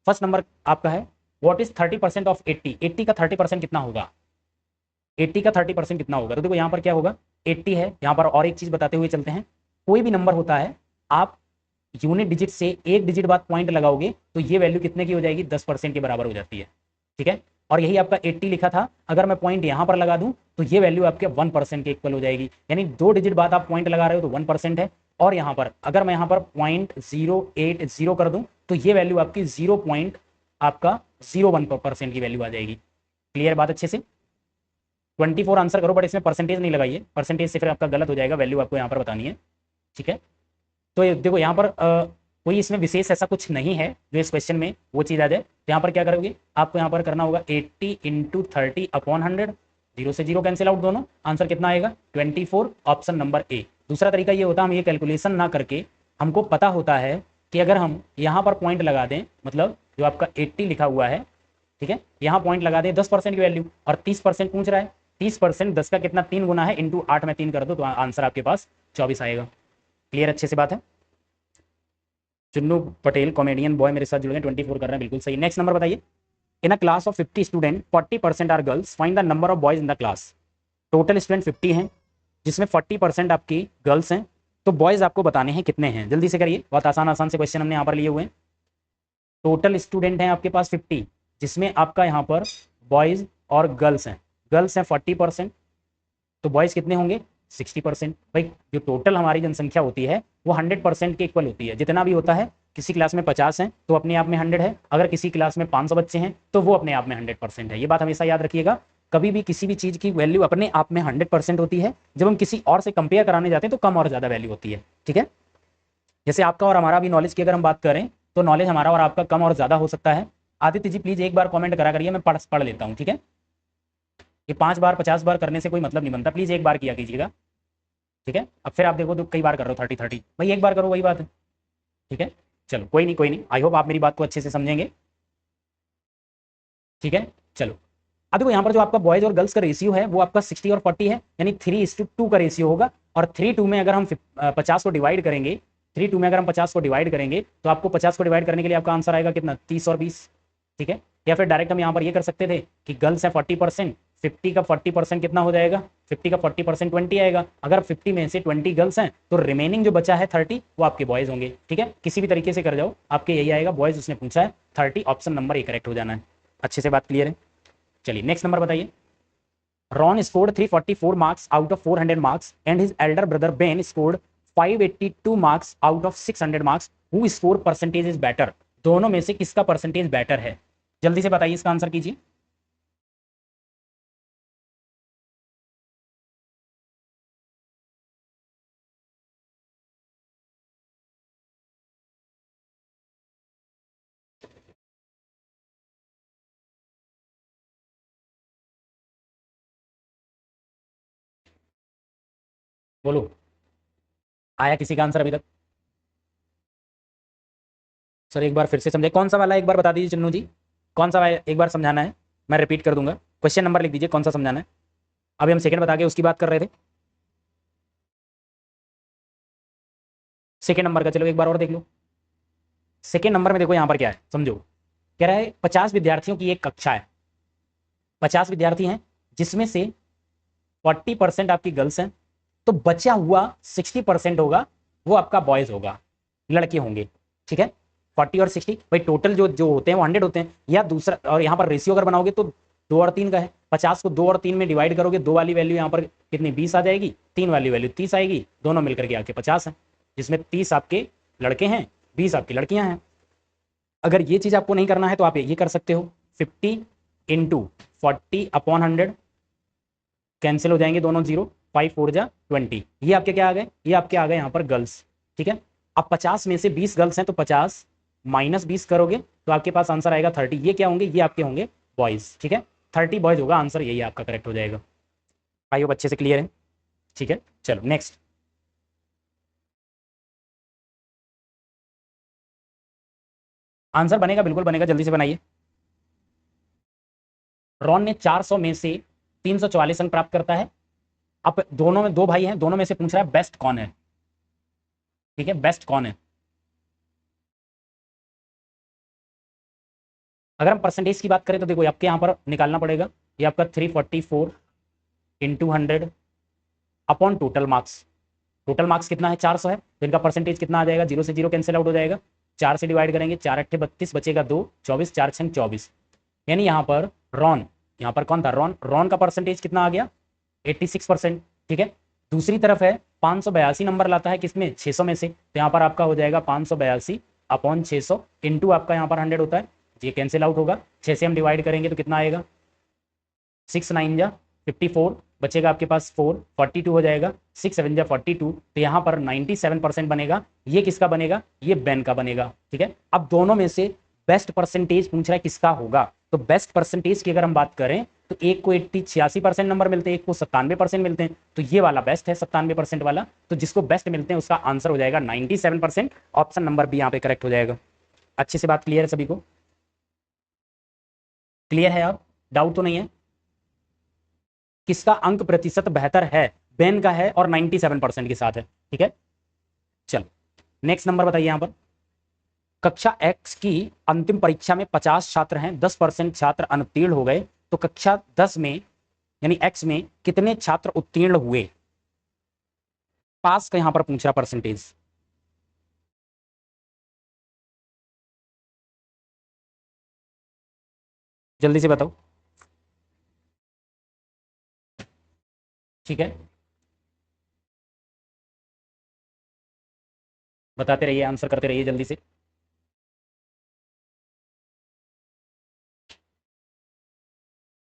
फर्स्ट नंबर आपका है, व्हाट इज 30% ऑफ 80? 80 का 30% कितना होगा, 80 का 30% कितना होगा? तो देखो यहाँ पर क्या होगा, 80 है, यहाँ पर और एक चीज बताते हुए चलते हैं। कोई भी नंबर होता है, आप यूनिट डिजिट से एक डिजिट बाद पॉइंट लगाओगे तो ये वैल्यू कितने की हो जाएगी, 10% के बराबर हो जाती है, ठीक है। और यही आपका 80 लिखा था, अगर मैं पॉइंट यहाँ पर लगा दूं तो ये वैल्यू आपके 1% के इक्वल हो जाएगी। यानी 2 डिजिट बाद आप पॉइंट लगा रहे हो तो 1% है। और यहाँ पर अगर मैं यहाँ पर 0.080 कर दूं तो ये वैल्यू आपकी 0.01% की वैल्यू आ जाएगी। क्लियर बात अच्छे से? 24 आंसर करो, बट इसमें परसेंटेज नहीं लगाइए, परसेंटेज से फिर आपका गलत हो जाएगा, वैल्यू आपको यहाँ पर बतानी है, ठीक है। तो ये देखो यहाँ पर कोई इसमें विशेष ऐसा कुछ नहीं है जो इस क्वेश्चन में वो चीज़ आ जाए। तो यहाँ पर क्या करोगे, आपको यहाँ पर करना होगा 80 इंटू 30/100, 0 से 0 कैंसिल आउट दोनों, आंसर कितना आएगा, 24, ऑप्शन नंबर ए। दूसरा तरीका ये होता है, हम ये कैलकुलेशन ना करके, हमको पता होता है कि अगर हम यहाँ पर पॉइंट लगा दें, मतलब जो आपका 80 लिखा हुआ है, ठीक है, यहाँ पॉइंट लगा दें 10% की वैल्यू, और 30% पूछ रहा है, 30% 10 का कितना, 3 गुना है, इंटू 8 में 3 कर दो तो आंसर आपके पास 24 आएगा। क्लियर, अच्छे से बात है। चुन्नू पटेल कॉमेडियन बॉय मेरे साथ जुड़ गए, 24 कर रहे हैं, बिल्कुल सही। नेक्स्ट नंबर बताइए, in a class of 50 student 40% are girls, find the number of boys in the class. Total student 50 हैं, जिसमें 40% आपकी गर्ल्स हैं, तो बॉयज आपको बताने हैं कितने हैं, जल्दी से करिए, बहुत आसान आसान से क्वेश्चन हमने यहाँ पर लिए हुए हैं। टोटल स्टूडेंट हैं आपके पास 50, जिसमें आपका यहाँ पर बॉयज और गर्ल्स हैं, गर्ल्स हैं 40%, तो बॉयज कितने होंगे, 60%। भाई जो टोटल हमारी जनसंख्या होती है वो 100% के इक्वल होती है। जितना भी होता है, किसी क्लास में 50 हैं तो अपने आप में 100 है, अगर किसी क्लास में 500 बच्चे हैं तो वो अपने आप में 100% है। ये बात हमेशा याद रखिएगा। कभी भी किसी भी चीज़ की वैल्यू अपने आप में 100% होती है, जब हम किसी और से कंपेयर कराने जाते हैं तो कम और ज़्यादा वैल्यू होती है। ठीक है, जैसे आपका और हमारा भी नॉलेज की अगर हम बात करें तो नॉलेज हमारा और आपका कम और ज़्यादा हो सकता है। आदित्य जी प्लीज़ एक बार कॉमेंट करा करिए, मैं पढ़ लेता हूँ। ठीक है, ये 5 बार 50 बार करने से कोई मतलब नहीं बनता, प्लीज़ एक बार किया कीजिएगा। ठीक है, अब फिर आप देखो तो कई बार कर रहे हो 30 30, भाई एक बार करो वही बात है। ठीक है, चलो कोई नहीं कोई नहीं, आई होप आप मेरी बात को अच्छे से समझेंगे। ठीक है, चलो अब देखो यहाँ पर जो आपका बॉयज और गर्ल्स का रेशियो है वो आपका 60 और 40 है, यानी 3:2 का रेशियो होगा। और 3:2 में अगर हम 50 को डिवाइड करेंगे, 3:2 में अगर हम 50 को डिवाइड करेंगे तो आपको 50 को डिवाइड करने के लिए आपका आंसर आएगा कितना, 30 और 20। ठीक है, या फिर डायरेक्ट हम यहाँ पर ये कर सकते थे कि गर्ल्स है 40%, 50 का 40% कितना हो जाएगा, 50 का 40% 20 आएगा। अगर 50 में से 20 गर्ल्स हैं तो रिमेनिंग जो बचा है 30 वो आपके बॉयज होंगे। ठीक है, किसी भी तरीके से कर जाओ आपके यही आएगा, बॉयज उसने पूछा है 30, ऑप्शन नंबर ए करेक्ट हो जाना है। अच्छे से बात क्लियर है। चलिए नेक्स्ट नंबर बताइए। Ron scored 344 marks out of 400 marks and his Elder brother Ben scored 582 marks out of 600 marks. Who score percentage is better? दोनों में से किसका परसेंटेज बेटर है? जल्दी से बताइए, इसका आंसर कीजिए। बोलो, आया किसी का आंसर अभी तक? सर एक बार फिर से समझे, कौन सा वाला एक बार बता दीजिए चन्नू जी, कौन सा वाला एक बार समझाना है, मैं रिपीट कर दूंगा। क्वेश्चन नंबर लिख दीजिए, कौन सा समझाना है। अभी हम सेकंड बता के उसकी बात कर रहे थे। सेकंड नंबर का चलो एक बार और देख लो। सेकंड नंबर में देखो यहाँ पर क्या है, समझो। कह रहा है 50 विद्यार्थियों की एक कक्षा है, 50 विद्यार्थी हैं जिसमें से 40% आपकी गर्ल्स हैं, तो बचा हुआ 60% होगा वो आपका बॉयज होगा, लड़के होंगे। ठीक है, 40 और 60 भाई टोटल जो जो होते हैं वो 100 होते हैं। या दूसरा, और यहाँ पर रेशियो अगर बनाओगे तो 2 और 3 का है, 50 को 2 और 3 में डिवाइड करोगे, 2 वाली वैल्यू यहाँ पर कितनी 20 आ जाएगी, 3 वाली वैल्यू 30 आएगी, दोनों मिलकर के आपके 50 है, जिसमें 30 आपके लड़के हैं, 20 आपकी लड़कियां हैं। अगर ये चीज आपको नहीं करना है तो आप ये कर सकते हो, 50 इंटू 40/100, कैंसिल हो जाएंगे दोनों जीरो, 5 4 जा 20, ये आपके क्या आ गए, ये आपके आ गए यहाँ पर गर्ल्स। ठीक है, अब 50 में से 20 गर्ल्स हैं तो 50 माइनस 20 करोगे तो आपके पास आंसर आएगा 30। ये क्या होंगे, ये आपके होंगे बॉयज। ठीक है, 30 बॉयज होगा आंसर, यही आपका करेक्ट हो जाएगा। आई होप अच्छे से क्लियर है। ठीक है, चलो नेक्स्ट। आंसर बनेगा, बिल्कुल बनेगा, जल्दी से बनाइए। रॉन ने 400 में से 344 अंक प्राप्त करता है। अब दोनों में, दो भाई हैं, दोनों में से पूछ रहा है बेस्ट कौन है। ठीक है, बेस्ट कौन है? अगर हम परसेंटेज की बात करें तो देखो आपके यहाँ पर निकालना पड़ेगा, ये आपका 344 into 100 upon total marks. Total marks कितना है, 400 है, तो इनका परसेंटेज कितना आ जाएगा, जीरो से जीरो कैंसिल आउट हो जाएगा, 4 से डिवाइड करेंगे, 4 अट्ठे 32, बचेगा 2, 24, 4 छंग 24। यानी यहाँ पर रॉन, यहाँ पर कौन था, रॉन, रॉन का परसेंटेज कितना आ गया, 86%। ठीक है, दूसरी तरफ है 582 नंबर लाता है किसमें, 600 में से, तो यहाँ पर आपका हो जाएगा 582 अपॉन 600 इंटू आपका यहाँ पर 100 होता है, ये कैंसिल आउट होगा, 6 से हम डिवाइड करेंगे तो कितना आएगा, 6 9 जा 54, बचेगा आपके पास 4, 42 हो जाएगा, 6 7 जा 42, तो यहाँ पर 97% बनेगा। ये किसका बनेगा, ये बेन का बनेगा। ठीक है, अब दोनों में से बेस्ट परसेंटेज पूछ रहा है किसका होगा, तो बेस्ट परसेंटेज की अगर हम बात करें तो एक को 86% नंबर मिलते हैं, एक को 97% मिलते हैं, तो ये वाला बेस्ट है 97% वाला, तो जिसको बेस्ट मिलते हैं उसका आंसर हो जाएगा 97%, ऑप्शन नंबर बी यहाँ पे करेक्ट हो जाएगा। अच्छे से बात क्लियर है सभी को? क्लियर है? आप डाउट तो नहीं है? किसका अंक प्रतिशत बेहतर है, बेन का है और 97% के साथ है। ठीक है, चलो नेक्स्ट नंबर बताइए। यहां पर कक्षा एक्स की अंतिम परीक्षा में 50 छात्र हैं, 10% छात्र अनुत्तीर्ण हो गए, तो कक्षा 10 में यानी एक्स में कितने छात्र उत्तीर्ण हुए? पास का यहां पर पूछ रहा परसेंटेज। जल्दी से बताओ। ठीक है, बताते रहिए, आंसर करते रहिए जल्दी से।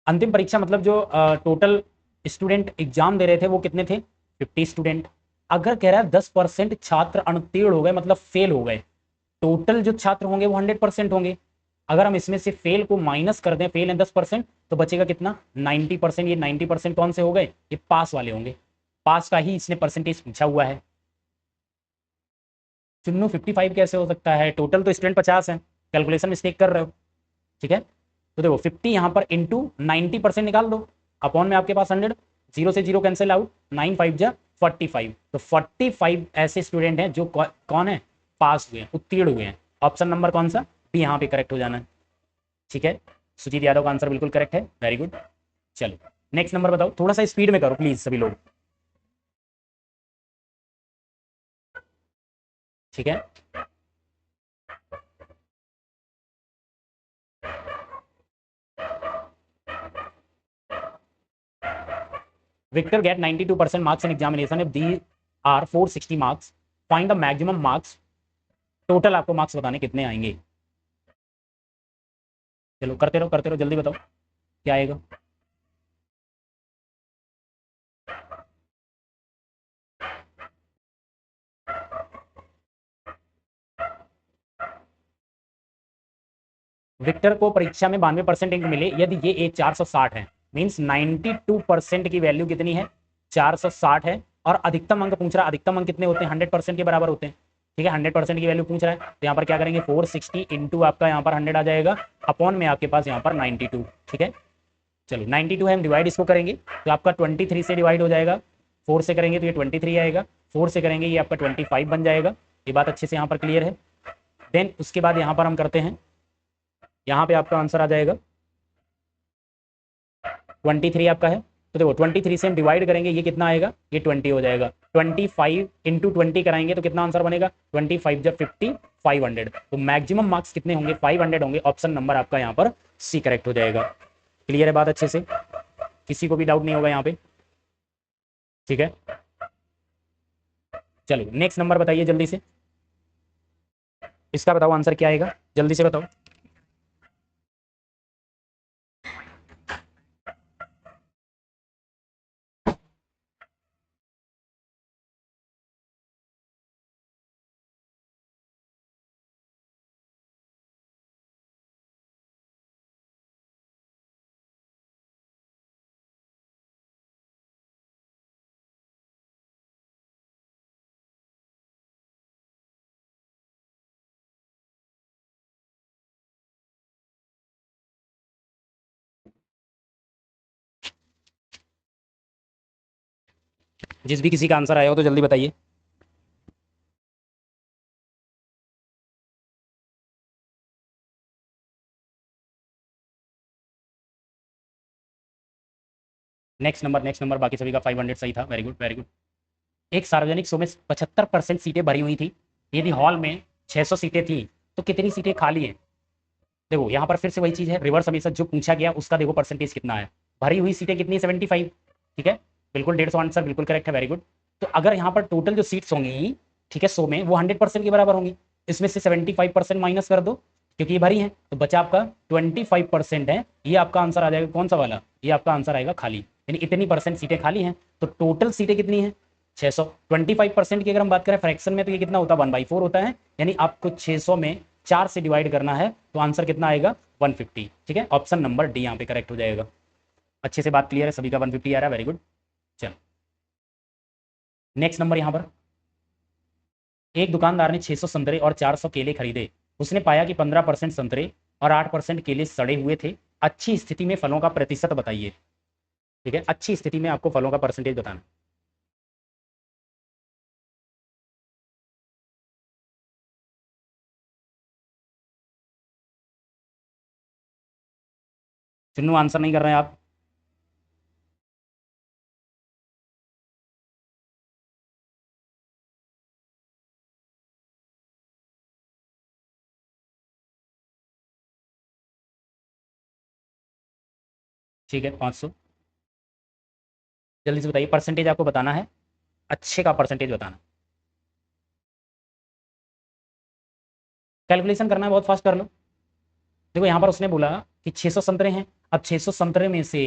अंतिम परीक्षा मतलब जो टोटल स्टूडेंट एग्जाम दे रहे थे वो कितने थे? 50 स्टूडेंट। अगर कह रहा है 10% छात्र अनुत्तीर्ण हो गए मतलब फेल हो गए, टोटल जो छात्र होंगे वो 100% होंगे। अगर हम इसमें से फेल को माइनस कर दें, फेल है 10%, तो बचेगा कितना? 90%। ये 90% कौन से हो गए? ये पास वाले होंगे। पास का ही इसने परसेंटेज पूछा हुआ है। चुन्नू 55 कैसे हो सकता है? टोटल तो स्टूडेंट 50 है, कैलकुलेशन मिस्टेक कर रहे हो। ठीक है, तो देखो 50 यहाँ पर इंटू 90% निकाल दो, अपॉन में आपके पास 100, जीरो से जीरो कैंसिल आउट, 9 5 जा 45। तो 45 ऐसे स्टूडेंट हैं जो कौन है? पास हुए हैं, उत्तीर्ण हुए हैं। ऑप्शन नंबर कौन सा? भी यहाँ पे करेक्ट हो जाना है। ठीक है, सुजीत यादव का आंसर बिल्कुल करेक्ट है, वेरी गुड। चलो नेक्स्ट नंबर बताओ, थोड़ा सा स्पीड में करो प्लीज सभी लोग। ठीक है, Victor get 92% marks in examination if these are 460 marks. Find the maximum marks. Total आपको मार्क्स बताने कितने आएंगे। चलो करते रहो जल्दी बताओ क्या आएगा। विक्टर को परीक्षा में 92% अंक मिले यदि ये ए 460 है, मीन्स 92% की वैल्यू कितनी है? 460 है। और अधिकतम अंक पूछ रहा है, अधिकतम अंक कितने होते हैं? 100% के बराबर होते हैं। ठीक है, 100% की वैल्यू पूछ रहा है, तो यहाँ पर क्या करेंगे? 460 इंटू आपका यहाँ पर 100 आ जाएगा, अपॉन में आपके पास यहाँ पर 92। ठीक है, चलो 92 है, हम डिवाइड इसको करेंगे तो आपका 23 से डिवाइड हो जाएगा। 4 से करेंगे तो ये 23 आएगा, 4 से करेंगे ये आपका 25 बन जाएगा। ये बात अच्छे से यहाँ पर क्लियर है। देन उसके बाद यहाँ पर हम करते हैं, यहाँ पे आपका आंसर आ जाएगा 23 आपका है। तो देखो 23 से हम डिवाइड करेंगे, ये कितना आएगा? ये 20 हो जाएगा। 25 इंटू 20 कराएंगे तो कितना आंसर बनेगा? 25 जब 50, 500। तो मैक्सिमम मार्क्स कितने होंगे? 500 होंगे। ऑप्शन नंबर आपका यहाँ पर सी करेक्ट हो जाएगा। क्लियर है बात अच्छे से? किसी को भी डाउट नहीं होगा यहाँ पे? ठीक है, चलो नेक्स्ट नंबर बताइए जल्दी से। इसका बताओ आंसर क्या आएगा, जल्दी से बताओ। जिस भी किसी का आंसर आया हो तो जल्दी बताइए। नेक्स्ट नंबर बाकी सभी का 500 सही था, वेरी गुड वेरी गुड। एक सार्वजनिक शो में 75% सीटें भरी हुई थी, यदि हॉल में 600 सीटें थी तो कितनी सीटें खाली हैं? देखो यहाँ पर फिर से वही चीज है, रिवर्स हमेशा जो पूछा गया उसका देखो परसेंटेज कितना है। भरी हुई सीटें कितनी? 75। ठीक है, बिल्कुल 150 आंसर बिल्कुल करेक्ट है, वेरी गुड। तो अगर यहाँ पर टोटल जो सीट्स होंगी, ठीक है, 100 में, वो 100% के बराबर होंगी। इसमें से 75% माइनस कर दो क्योंकि ये भरी है, तो बचा आपका 25% है। ये आपका आंसर आ जाएगा कौन सा वाला? ये आपका आंसर आएगा खाली, यानी इतनी परसेंट सीटें खाली हैं। तो टोटल सीटें कितनी है? 600। 25% की अगर हम बात करें फ्रैक्शन में तो ये कितना होता है? 1/4 होता है, यानी आपको 600 में 4 से डिवाइड करना है तो आंसर कितना आएगा? 150। ठीक है, ऑप्शन नंबर डी यहाँ पे करेक्ट हो जाएगा। अच्छे से बात क्लियर है, सभी का 150 आ रहा है, वेरी गुड। चलो नेक्स्ट नंबर यहाँ पर, एक दुकानदार ने 600 संतरे और 400 केले खरीदे। उसने पाया कि 15% संतरे और 8% केले सड़े हुए थे। अच्छी स्थिति में फलों का प्रतिशत बताइए। ठीक है, अच्छी स्थिति में आपको फलों का परसेंटेज बताना। चुन्नू आंसर नहीं कर रहे हैं आप? ठीक है, 500। जल्दी से बताइए, परसेंटेज आपको बताना है, अच्छे का परसेंटेज बताना। कैलकुलेशन करना है बहुत फास्ट कर लो। देखो यहाँ पर उसने बोला कि 600 संतरे हैं। अब 600 संतरे में से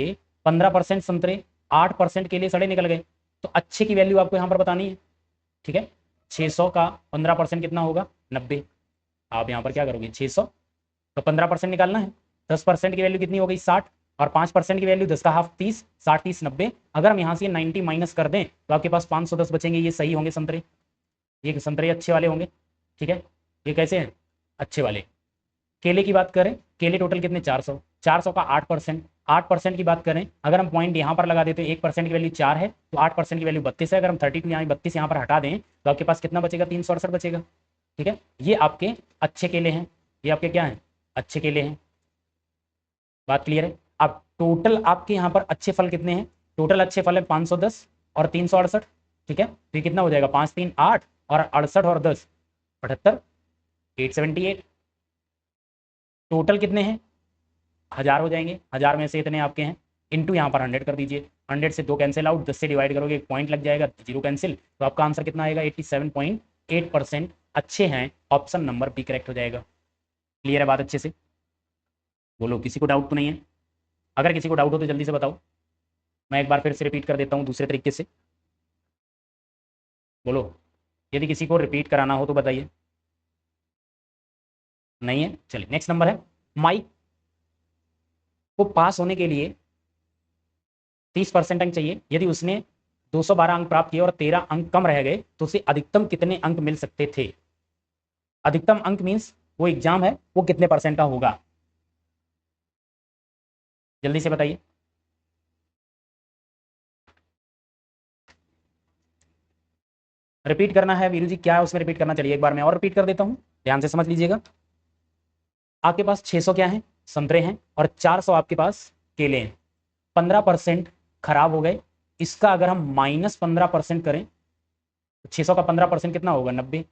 15% संतरे 8% के लिए सड़े निकल गए, तो अच्छे की वैल्यू आपको यहाँ पर बतानी है। ठीक है, 600 का 15% कितना होगा, 90। आप यहाँ पर क्या करोगे, 600 तो 15% निकालना है, 10% की वैल्यू कितनी हो गई, 60, और 5% की वैल्यू 10 का हाफ 30, 60 30 90। अगर हम यहाँ से 90 माइनस कर दें तो आपके पास 510 बचेंगे। ये सही होंगे संतरे, ये संतरे अच्छे वाले होंगे। ठीक है, ये कैसे हैं, अच्छे वाले। केले की बात करें, केले टोटल कितने, 400, 400 का 8%, 8% की बात करें, अगर हम पॉइंट यहाँ पर लगा देते हैं, 1% की वैल्यू 4 है तो 8% की वैल्यू 32 है। अगर हम 32 यहाँ 32 यहाँ पर हटा दें तो आपके पास कितना बचेगा, 368 बचेगा। ठीक है, ये आपके अच्छे केले हैं, ये आपके क्या हैं, अच्छे केले हैं। बात क्लियर है। अब टोटल आपके यहाँ पर अच्छे फल कितने हैं, टोटल अच्छे फल है 510 और 368। ठीक है, तो ये कितना हो जाएगा, 5 3 8 और 68 और 10 78, 878। टोटल कितने हैं, 1000 हो जाएंगे, 1000 में से इतने आपके हैं, इंटू यहाँ पर 100 कर दीजिए। 100 से 2 कैंसिल आउट, 10 से डिवाइड करोगे 1 पॉइंट लग जाएगा, 0 कैंसिल, तो आपका आंसर कितना आएगा, 87.8% अच्छे हैं। ऑप्शन नंबर बी करेक्ट हो जाएगा। क्लियर है बात अच्छे से, बोलो किसी को डाउट तो नहीं है। अगर किसी को डाउट हो तो जल्दी से बताओ, मैं एक बार फिर से रिपीट कर देता हूँ दूसरे तरीके से। बोलो, यदि किसी को रिपीट कराना हो तो बताइए। नहीं है, चलिए नेक्स्ट नंबर है, माइक को पास होने के लिए 30% अंक चाहिए। यदि उसने 212 अंक प्राप्त किए और 13 अंक कम रह गए तो उसे अधिकतम कितने अंक मिल सकते थे। अधिकतम अंक मीन्स वो एग्जाम है वो कितने परसेंट का होगा, जल्दी से बताइए। रिपीट करना है वीरू जी, क्या है उसमें रिपीट करना, चलिए एक बार मैं और रिपीट कर देता हूं, ध्यान से समझ लीजिएगा। आपके पास 600 क्या है, संतरे हैं, और 400 आपके पास केले हैं। 15% खराब हो गए, इसका अगर हम -15% करें तो 600 का 15% कितना होगा, 90।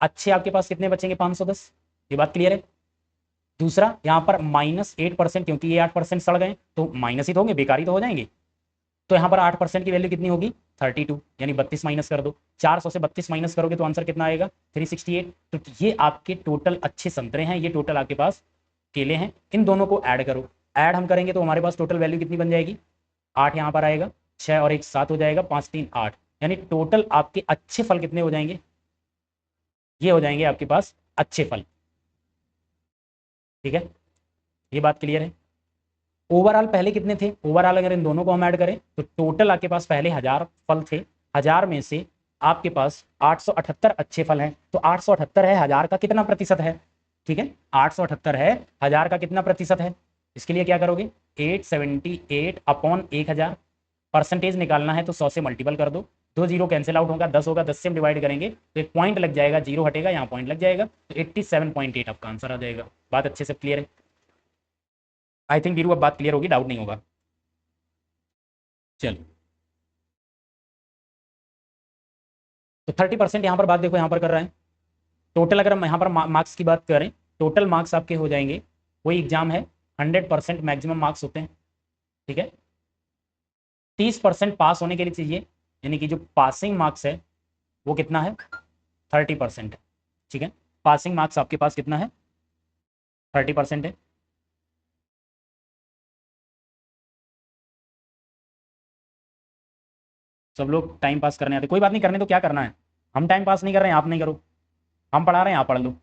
अच्छे आपके पास कितने बचेंगे, 510। ये बात क्लियर है। दूसरा यहाँ पर -8%, क्योंकि ये 8% सड़ गए तो माइनस ही तो होंगे, बेकारी तो हो जाएंगे। तो यहाँ पर 8% की वैल्यू कितनी होगी, 32, यानी 32 माइनस कर दो। 400 से 32 माइनस करोगे तो आंसर कितना आएगा, 368। तो ये आपके टोटल अच्छे संतरे हैं, ये टोटल आपके पास केले हैं। इन दोनों को ऐड करो, ऐड हम करेंगे तो हमारे पास टोटल वैल्यू कितनी बन जाएगी, 8 यहाँ पर आएगा, 6 और 1 7 हो जाएगा, 5 3 8, यानी टोटल आपके अच्छे फल कितने हो जाएंगे, ये हो जाएंगे आपके पास अच्छे फल। ठीक है, ये बात क्लियर है। ओवरऑल पहले कितने थे, ओवरऑल अगर इन दोनों को हम ऐड करें तो टोटल आपके पास पहले 1000 फल थे। 1000 में से आपके पास 878 अच्छे फल हैं, तो 878 है 1000 का कितना प्रतिशत है, ठीक है, 878 है 1000 का कितना प्रतिशत है। इसके लिए क्या करोगे, 878 अपॉन 1000, परसेंटेज निकालना है तो 100 से मल्टीपल कर दो, 2 जीरो कैंसिल आउट होगा, 10 होगा, 10 से हम डिवाइड करेंगे तो एक पॉइंट लग जाएगा, जीरो हटेगा, यहाँ पॉइंट लग जाएगा, तो 87.8 आपका आंसर आ जाएगा। बात अच्छे से क्लियर है, आई थिंक वीरू अब बात क्लियर होगी, डाउट नहीं होगा। चलो, तो 30% यहाँ पर बात देखो यहाँ पर कर रहा है। टोटल अगर हम यहाँ पर मार्क्स की बात करें, टोटल मार्क्स आपके हो जाएंगे, वही एग्जाम है 100% मैक्सिमम मार्क्स होते हैं। ठीक है, 30% पास होने के लिए चाहिए, यानी कि जो पासिंग मार्क्स है वो कितना है, 30% है। ठीक है, पासिंग मार्क्स आपके पास कितना है, 30% है। सब लोग टाइम पास करने आते, कोई बात नहीं, करने तो क्या करना है, हम टाइम पास नहीं कर रहे हैं, आप नहीं करो, हम पढ़ा रहे हैं आप पढ़ लो,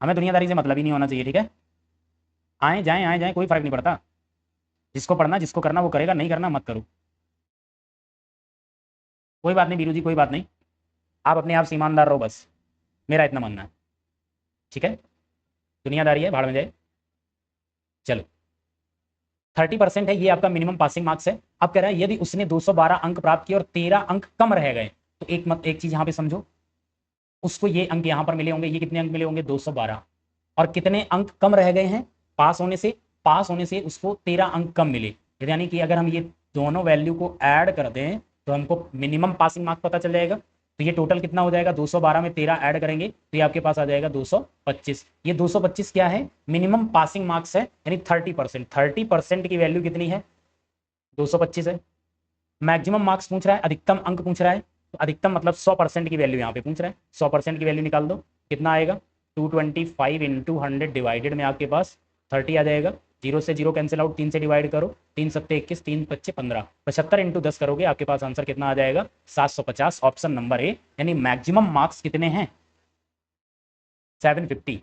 हमें दुनियादारी से मतलब ही नहीं होना चाहिए। ठीक है, आए जाएं कोई फर्क नहीं पड़ता, जिसको पढ़ना जिसको करना वो करेगा, नहीं करना मत करो। कोई बात नहीं बीरू जी, कोई बात नहीं, आप अपने आप से ईमानदार रहो बस, मेरा इतना मानना है। ठीक है, दुनियादारी है, भाड़ में जाए। चलो, 30% है, ये आपका मिनिमम पासिंग मार्क्स है। अब कह रहा है यदि उसने 212 अंक प्राप्त किए और 13 अंक कम रह गए, तो एक चीज यहाँ पे समझो, उसको ये अंक यहाँ पर मिले होंगे, ये कितने अंक मिले होंगे, 212, और कितने अंक कम रह गए हैं पास होने से, पास होने से उसको 13 अंक कम मिले, यानी कि अगर हम ये दोनों वैल्यू को ऐड कर दें तो हमको मिनिमम पासिंग मार्क्स पता चल जाएगा। तो ये टोटल कितना हो जाएगा, 212 में 13 ऐड करेंगे तो ये आपके पास आ जाएगा 225। ये 225 क्या है, मिनिमम पासिंग मार्क्स है, यानी 30%। 30% की वैल्यू कितनी है, 225 है। मैक्सिमम मार्क्स पूछ रहा है, अधिकतम अंक पूछ रहा है, तो अधिकतम मतलब 100% की वैल्यू यहाँ पे पूछ रहा है, 100% की वैल्यू निकाल दो, कितना आएगा, 225 इंटू 100 डिवाइडेड में आपके पास 30 आ जाएगा। 0 से 0 कैंसिल आउट, 3 से डिवाइड करो, 3 सत्ते 21, 3 पच्चे 15, 75 इंटू 10 करोगे आपके पास आंसर कितना आ जाएगा 750। ऑप्शन नंबर ए, यानी मैक्सिमम मार्क्स कितने हैं 750।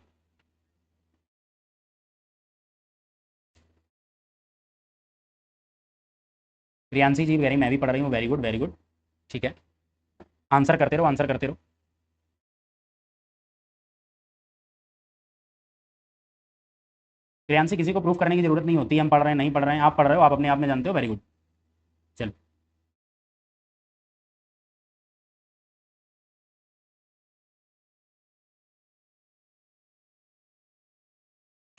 प्रियांशी जी वेरी, मैं भी पढ़ रही हूँ, वेरी गुड वेरी गुड, ठीक है। आंसर करते रहो, आंसर करते रहो। प्रियांशी किसी को प्रूफ करने की जरूरत नहीं होती, हम पढ़ रहे हैं नहीं पढ़ रहे हैं, आप पढ़ रहे हो, आप अपने आप में जानते हो, वेरी गुड। चलो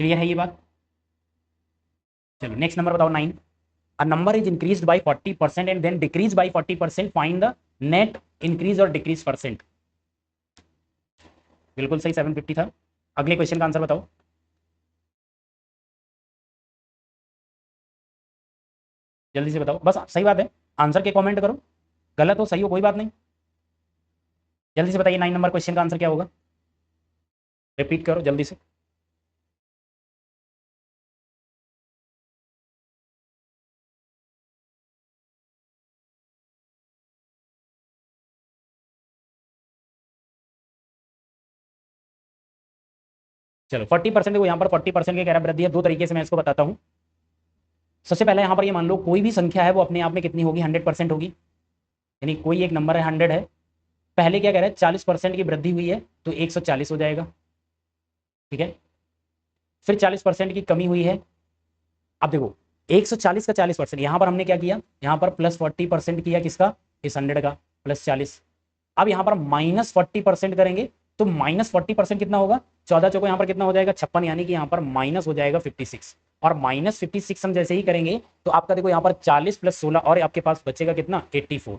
क्लियर है ये बात। चलो नेक्स्ट नंबर बताओ 9। A number is increased by 40% and then decrease by 40%, find the net increase और डिक्रीज परसेंट। बिल्कुल सही, 750 था। अगले क्वेश्चन का आंसर बताओ। जल्दी से बताओ, बस सही बात है, आंसर के कमेंट करो, गलत हो सही हो कोई बात नहीं। जल्दी से बताइए 9 नंबर क्वेश्चन का आंसर क्या होगा, रिपीट करो जल्दी से। चलो 40% देखो, यहाँ पर 40% की कह रहा वृद्धि है, दो तरीके से मैं इसको बताता हूँ। सबसे पहले यहाँ पर ये मान लो कोई भी संख्या है वो अपने आप में कितनी होगी 100% होगी, यानी कोई एक नंबर है 100 है, पहले क्या कह रहा है 40% की वृद्धि हुई है तो 140 हो जाएगा, ठीक है। फिर 40% की कमी हुई है, अब देखो 140 का 40%, यहां पर हमने क्या किया, यहां पर प्लस 40% किया, किसका, इस 100 का, प्लस 40। अब यहां पर माइनस 40% करेंगे तो माइनस 40% कितना होगा, 14 चौको यहां पर कितना हो जाएगा 56, यानी कि यहां पर माइनस हो जाएगा 56। और माइनस 56 हम जैसे ही करेंगे तो आपका देखो यहां पर 40 प्लस 16 और आपके पास बचेगा कितना 84।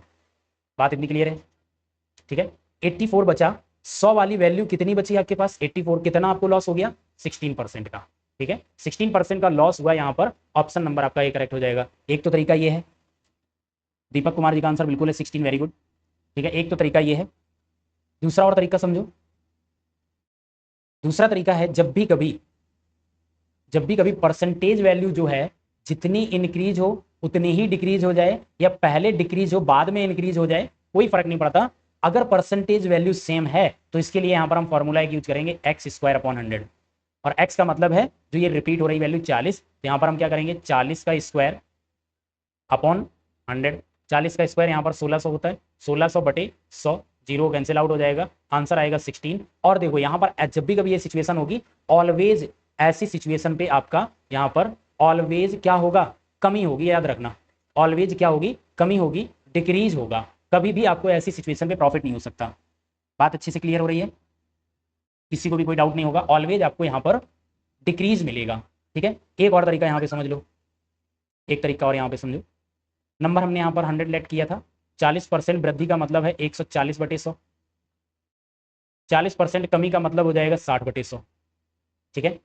बात इतनी क्लियर है, ठीक है। 84 बचा, 100 वाली वैल्यू कितनी बची आपके पास 84, कितना आपको लॉस हो गया 16% का, ठीक है। 16% का लॉस हुआ यहां पर, ऑप्शन नंबर आपका ये करेक्ट हो जाएगा। एक तो तरीका ये है, दीपक कुमार जी का आंसर बिल्कुल है 16, वेरी गुड, ठीक है। एक तो तरीका ये है, दूसरा और तरीका समझो। दूसरा तरीका है जब भी कभी परसेंटेज वैल्यू जो है जितनी इंक्रीज हो उतनी ही डिक्रीज हो जाए, या पहले डिक्रीज हो बाद में इंक्रीज हो जाए, कोई फर्क नहीं पड़ता। अगर परसेंटेज वैल्यू सेम है तो इसके लिए यहां पर हम फॉर्मूला एक यूज करेंगे एक्स स्क्वायर अपॉन 100, और x का मतलब है जो ये रिपीट हो रही वैल्यू 40, तो यहां पर हम क्या करेंगे 40 का स्क्वायर अपॉन 100। 40 का स्क्वायर यहाँ पर 1600 होता है, 1600 बटे 100, जीरो कैंसिल आउट हो जाएगा, आंसर आएगा 16। और देखो यहाँ पर जब भी कभी ये सिचुएशन होगी, ऑलवेज ऐसी सिचुएशन पे आपका यहाँ पर ऑलवेज क्या होगा, कमी होगी, याद रखना, ऑलवेज क्या होगी, कमी होगी, डिक्रीज होगा, कभी भी आपको ऐसी सिचुएशन पे प्रॉफिट नहीं हो सकता। बात अच्छे से क्लियर हो रही है, किसी को भी कोई डाउट नहीं होगा, ऑलवेज आपको यहाँ पर डिक्रीज मिलेगा, ठीक है। एक और तरीका यहाँ पे समझ लो, एक तरीका और यहाँ पे समझो। नंबर हमने यहाँ पर 100 लेट किया था, 40% वृद्धि का मतलब है 140 बटे 100, 40% कमी का मतलब हो जाएगा 60 बटे 100, ठीक है।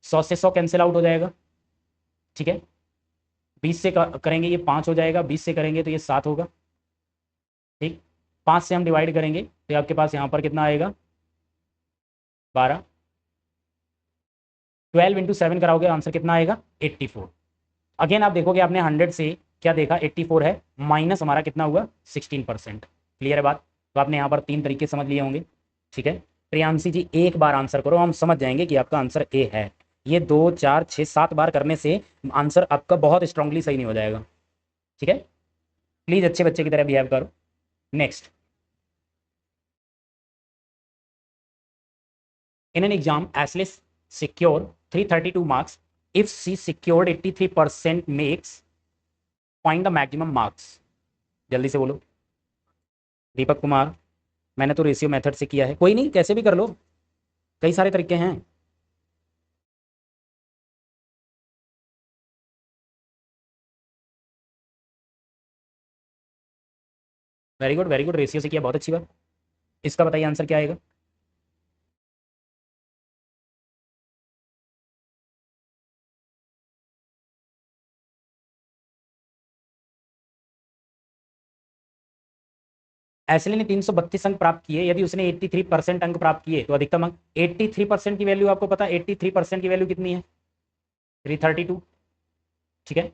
100 से 100 कैंसिल आउट हो जाएगा, ठीक है। 20 से करेंगे ये 5 हो जाएगा, 20 से करेंगे तो ये 7 होगा, ठीक। 5 से हम डिवाइड करेंगे तो आपके पास यहाँ पर कितना आएगा 12, 12 इंटू 7 कराओगे आंसर कितना आएगा 84। अगेन आप देखोगे आपने 100 से क्या देखा 84 है, माइनस हमारा कितना हुआ 16%। क्लियर है बात, तो आपने यहाँ पर तीन तरीके समझ लिए होंगे, ठीक है। प्रियांशी जी एक बार आंसर करो, हम समझ जाएंगे कि आपका आंसर ए है। ये 2 4 6 7 बार करने से आंसर आपका बहुत स्ट्रांगली सही नहीं हो जाएगा, ठीक है। प्लीज अच्छे बच्चे की तरह बिहेव करो। Next, in an exam Ashley secure 332 marks, if she secured 83% marks, find the maximum marks. जल्दी से बोलो दीपक कुमार, मैंने तो रेशियो मेथड से किया है, कोई नहीं कैसे भी कर लो, कई सारे तरीके हैं। Very good very good, ratio से किया, बहुत अच्छी बात। इसका बताइए आंसर क्या आएगा। एसएलई ने 332 अंक प्राप्त किए, यदि उसने 83% अंक प्राप्त किए तो अधिकतम अंक 83% की वैल्यू आपको पता है 83% की वैल्यू कितनी है 332। ठीक है,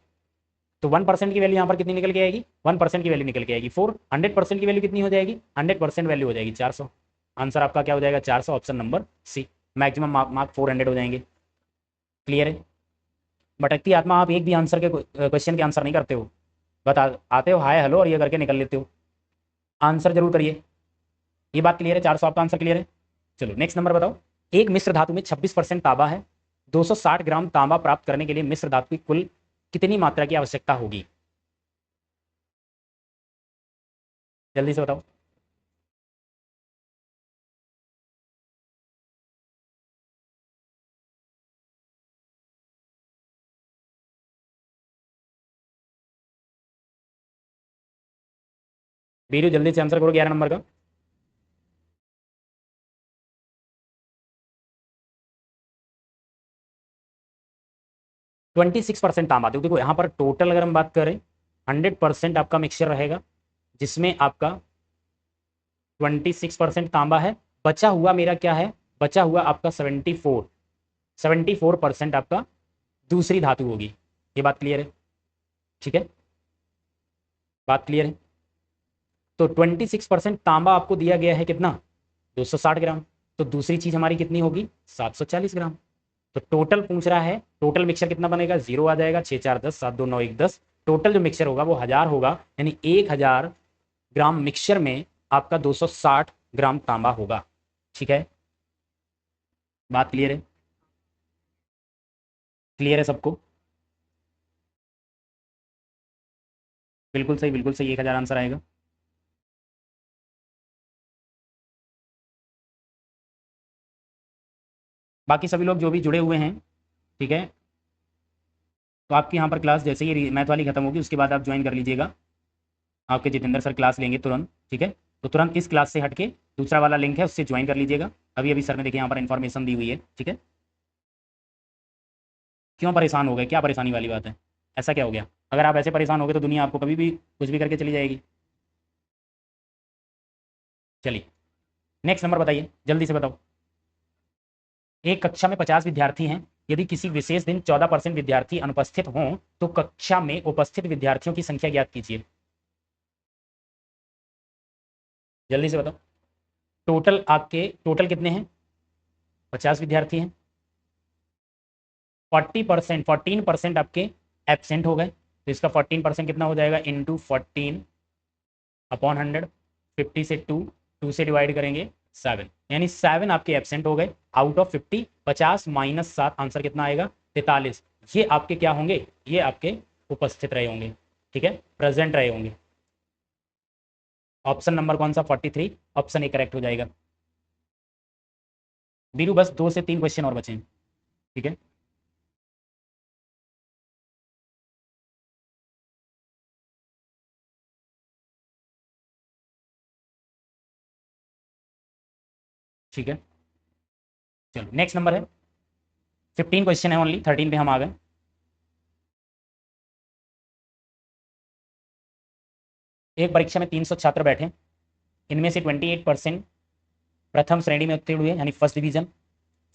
तो 1% की वैल्यू यहाँ पर कितनी निकल के आएगी 1% की वैल्यू निकल के आएगी 4। 100% की वैल्यू कितनी हो जाएगी 100% वैल्यू हो जाएगी 400। आंसर आपका क्या हो जाएगा 400, option number C. Maximum mark 400 हो जाएंगे। क्लियर है। भटकती आत्मा, आप एक भी आंसर के क्वेश्चन के आंसर नहीं करते हो, बता आते हो हाय हेलो और ये करके निकल लेते हो। आंसर जरूर करिए। ये बात क्लियर है, 400 आपका आंसर क्लियर है। चलो नेक्स्ट नंबर बताओ। एक मिश्र धातु में 26% तांबा है, 260 ग्राम तांबा प्राप्त करने के लिए मिश्र धातु की कुल कितनी मात्रा की आवश्यकता होगी? जल्दी से बताओ। बीरू जल्दी से आंसर करो 11 नंबर का। 26% तांबा, देखो यहाँ पर टोटल अगर हम बात करें 100% आपका मिक्सचर रहेगा, जिसमें आपका 26% तांबा है। बचा हुआ मेरा क्या है, बचा हुआ आपका 74% आपका दूसरी धातु होगी। ये बात क्लियर है? ठीक है, बात क्लियर है। तो 26% तांबा आपको दिया गया है कितना 260 ग्राम, तो दूसरी चीज हमारी कितनी होगी 740 ग्राम। तो टोटल पूछ रहा है, टोटल मिक्सचर कितना बनेगा, जीरो आ जाएगा, 6 4 10, 7 2 9 1 10। टोटल जो मिक्सचर होगा वो 1000 होगा, यानी 1000 ग्राम मिक्सचर में आपका 260 ग्राम तांबा होगा। ठीक है, बात क्लियर है? क्लियर है सबको? बिल्कुल सही, बिल्कुल सही, 1000 आंसर आएगा। बाकी सभी लोग जो भी जुड़े हुए हैं, ठीक है, तो आपकी यहाँ पर क्लास जैसे ही मैथ वाली खत्म होगी उसके बाद आप ज्वाइन कर लीजिएगा। आपके जितेंद्र सर क्लास लेंगे तुरंत। ठीक है, तो तुरंत इस क्लास से हटके दूसरा वाला लिंक है उससे ज्वाइन कर लीजिएगा। अभी अभी सर ने देखिए यहाँ पर इन्फॉर्मेशन दी हुई है। ठीक है, क्यों परेशान हो गए, क्या परेशानी वाली बात है, ऐसा क्या हो गया? अगर आप ऐसे परेशान हो गए तो दुनिया आपको कभी भी कुछ भी करके चली जाएगी। चलिए नेक्स्ट नंबर बताइए, जल्दी से बताओ। एक कक्षा में 50 विद्यार्थी हैं, यदि किसी विशेष दिन 14% विद्यार्थी अनुपस्थित हों तो कक्षा में उपस्थित विद्यार्थियों की संख्या ज्ञात कीजिए। जल्दी से बताओ। टोटल आपके टोटल कितने हैं 50 विद्यार्थी हैं, 40% 14% आपके एबसेंट हो गए, तो इसका 14% कितना हो जाएगा इंटू 14 अपॉन 100। 50 से 2 से डिवाइड करेंगे 7, यानी 7 आपके एबसेंट हो गए आउट ऑफ 50। 50 माइनस 7 आंसर कितना आएगा 43। ये आपके क्या होंगे, ये आपके उपस्थित रहे होंगे। ठीक है, प्रेजेंट रहे होंगे। ऑप्शन नंबर कौन सा 43, ऑप्शन ए करेक्ट हो जाएगा। बीरू बस 2 से 3 क्वेश्चन और बचे हैं। ठीक है, ठीक है, चलो नेक्स्ट नंबर है। 15 क्वेश्चन है ओनली, 13 पे हम आ गए। एक परीक्षा में 300 छात्र बैठे, इनमें से 28% प्रथम श्रेणी में उत्तीर्ण हुए यानी फर्स्ट डिवीजन,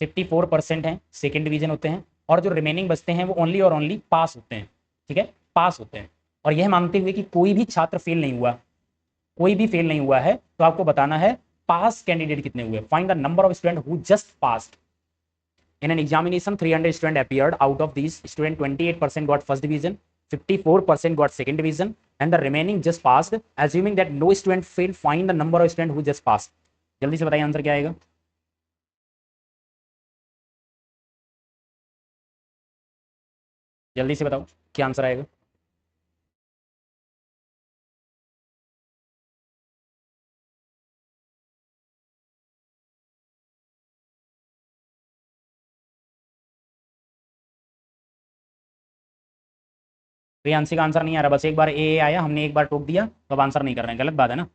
54% हैं सेकेंड डिवीजन होते हैं, और जो रिमेनिंग बचते हैं वो ओनली और ओनली पास होते हैं। ठीक है, पास होते हैं। और यह मांगते हुए कि कोई भी छात्र फेल नहीं हुआ, कोई भी फेल नहीं हुआ है, तो आपको बताना है पास कैंडिडेट कितने हुए। Find the number of student who just passed in an examination. 300 students appeared, out of these student 28% got first division, 54% got second division, and the remaining just passed. Assuming that no student failed, find the number of students who just passed. जल्दी से बताइए answer क्या आएगा। जल्दी से बताओ क्या answer आएगा। प्रियांशी का आंसर नहीं आ रहा, बस एक बार ए आया, हमने एक बार टोक दिया तो अब आंसर नहीं कर रहे हैं, गलत बात है ना।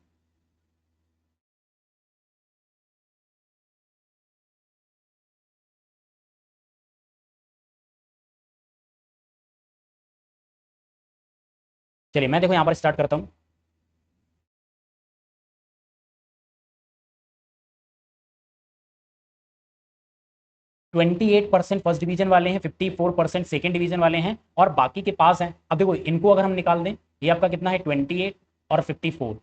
चलिए मैं देखो यहाँ पर स्टार्ट करता हूँ। 28% फर्स्ट डिवीजन वाले हैं, 54% सेकेंड डिवीजन वाले हैं और बाकी के पास हैं। अब देखो इनको अगर हम निकाल दें, ये आपका कितना है 28 और 54,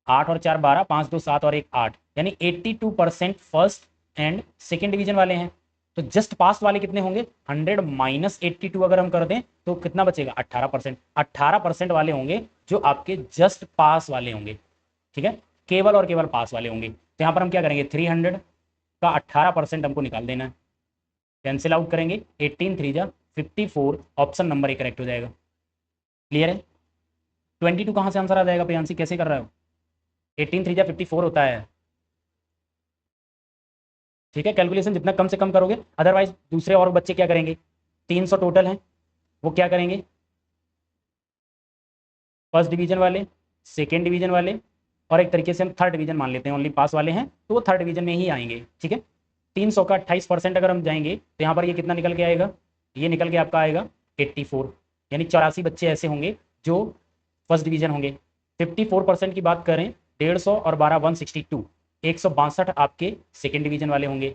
8 और 4 12, 5 2 7 और 1 8, यानी 82% फर्स्ट एंड सेकेंड डिवीजन वाले हैं। तो जस्ट पास वाले कितने होंगे, 100 माइनस 82 अगर हम कर दें तो कितना बचेगा 18%। 18% वाले होंगे जो आपके जस्ट पास वाले होंगे, ठीक है, केवल और केवल पास वाले होंगे। तो यहाँ पर हम क्या करेंगे, 300 का 18% हमको निकाल देना है, कैंसिल आउट करेंगे, 18 3 जा 54, ऑप्शन नंबर 1 करेक्ट हो जाएगा। क्लियर है। 22 कहाँ से आंसर आ जाएगा प्रियांशी, कैसे कर रहा हो, 18 3 जा 54 होता है, ठीक है। कैलकुलेशन जितना कम से कम करोगे, अदरवाइज दूसरे और बच्चे क्या करेंगे, 300 टोटल हैं, वो क्या करेंगे, फर्स्ट डिवीजन वाले, सेकेंड डिवीजन वाले और एक तरीके से हम थर्ड डिवीजन मान लेते हैं, ओनली पास वाले हैं तो वो थर्ड डिवीजन में ही आएंगे, ठीक है। 300 का 28% अगर हम जाएंगे तो यहाँ पर ये कितना निकल के आएगा, ये निकल के आपका आएगा 84, यानी 84 बच्चे ऐसे होंगे जो फर्स्ट डिवीजन होंगे। 54% की बात करें, 150 और 12 162, 162 आपके सेकेंड डिवीजन वाले होंगे,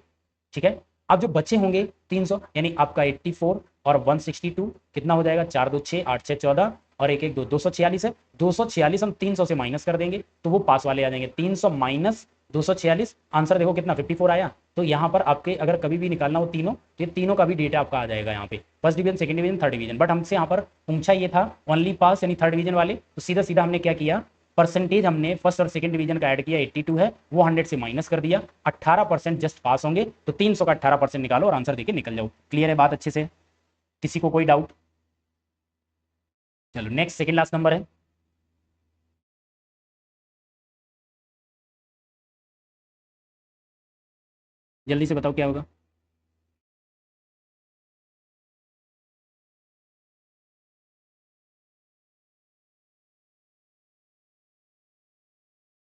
ठीक है। अब जो बच्चे होंगे 300, यानी आपका 84 और 162 कितना हो जाएगा, 4 2 6 8 6 14 और 1 1 2 246 है। 246 हम 300 से माइनस कर देंगे तो वो पास वाले आ जाएंगे। 300 माइनस 246, आंसर देखो कितना 54 आया। तो यहाँ पर आपके अगर कभी भी निकालना हो तीनों, तो ये तीनों का भी डेटा आपका आ जाएगा यहाँ पे, first division second division third division. But हमसे यहाँ पर पूछा ये था ओनली पास यानी थर्ड डिवीजन वाले, तो सीधा सीधा हमने क्या किया, परसेंटेज हमने फर्स्ट और सेकंड डिवीजन का ऐड किया, 82 है वो 100 से माइनस कर दिया, 18% जस्ट पास होंगे, तो 300 का 18% निकालो और आंसर देके निकल जाओ। क्लियर है बात अच्छे से, किसी को कोई डाउट। चलो नेक्स्ट सेकंड लास्ट नंबर है, जल्दी से बताओ क्या होगा।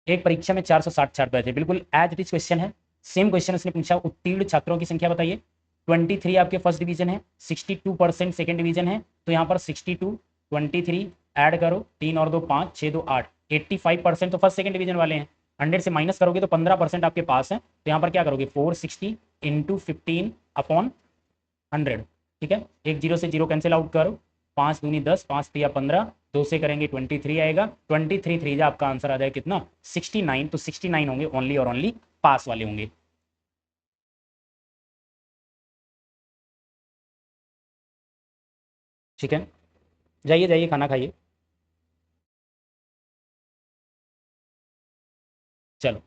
एक परीक्षा में 460 छात्र थे, बिल्कुल एज इट इज क्वेश्चन है, सेम क्वेश्चन उसने पूछा, उत्तीर्ण छात्रों की संख्या बताइए। 23 आपके फर्स्ट डिवीजन है, 62% सेकेंड डिवीजन है, तो यहाँ पर 62 23 ऐड करो, 3 और 2 5 6 2 8, 85% तो फर्स्ट सेकेंड डिवीजन वाले हैं। 100 से माइनस करोगे तो 15% आपके पास है, तो यहाँ पर क्या करोगे 460 इंटू 15 अपॉन 100, ठीक है। एक जीरो से जीरो कैंसिल आउट करो, 5 दूनी 10, 5 तिया 15, 2 से करेंगे 23 आएगा, 23 3 आपका आंसर आ जाएगा कितना 69, तो 69 होंगे ओनली और ओनली पास वाले होंगे। ठीक है, जाइए जाइए खाना खाइए। चलो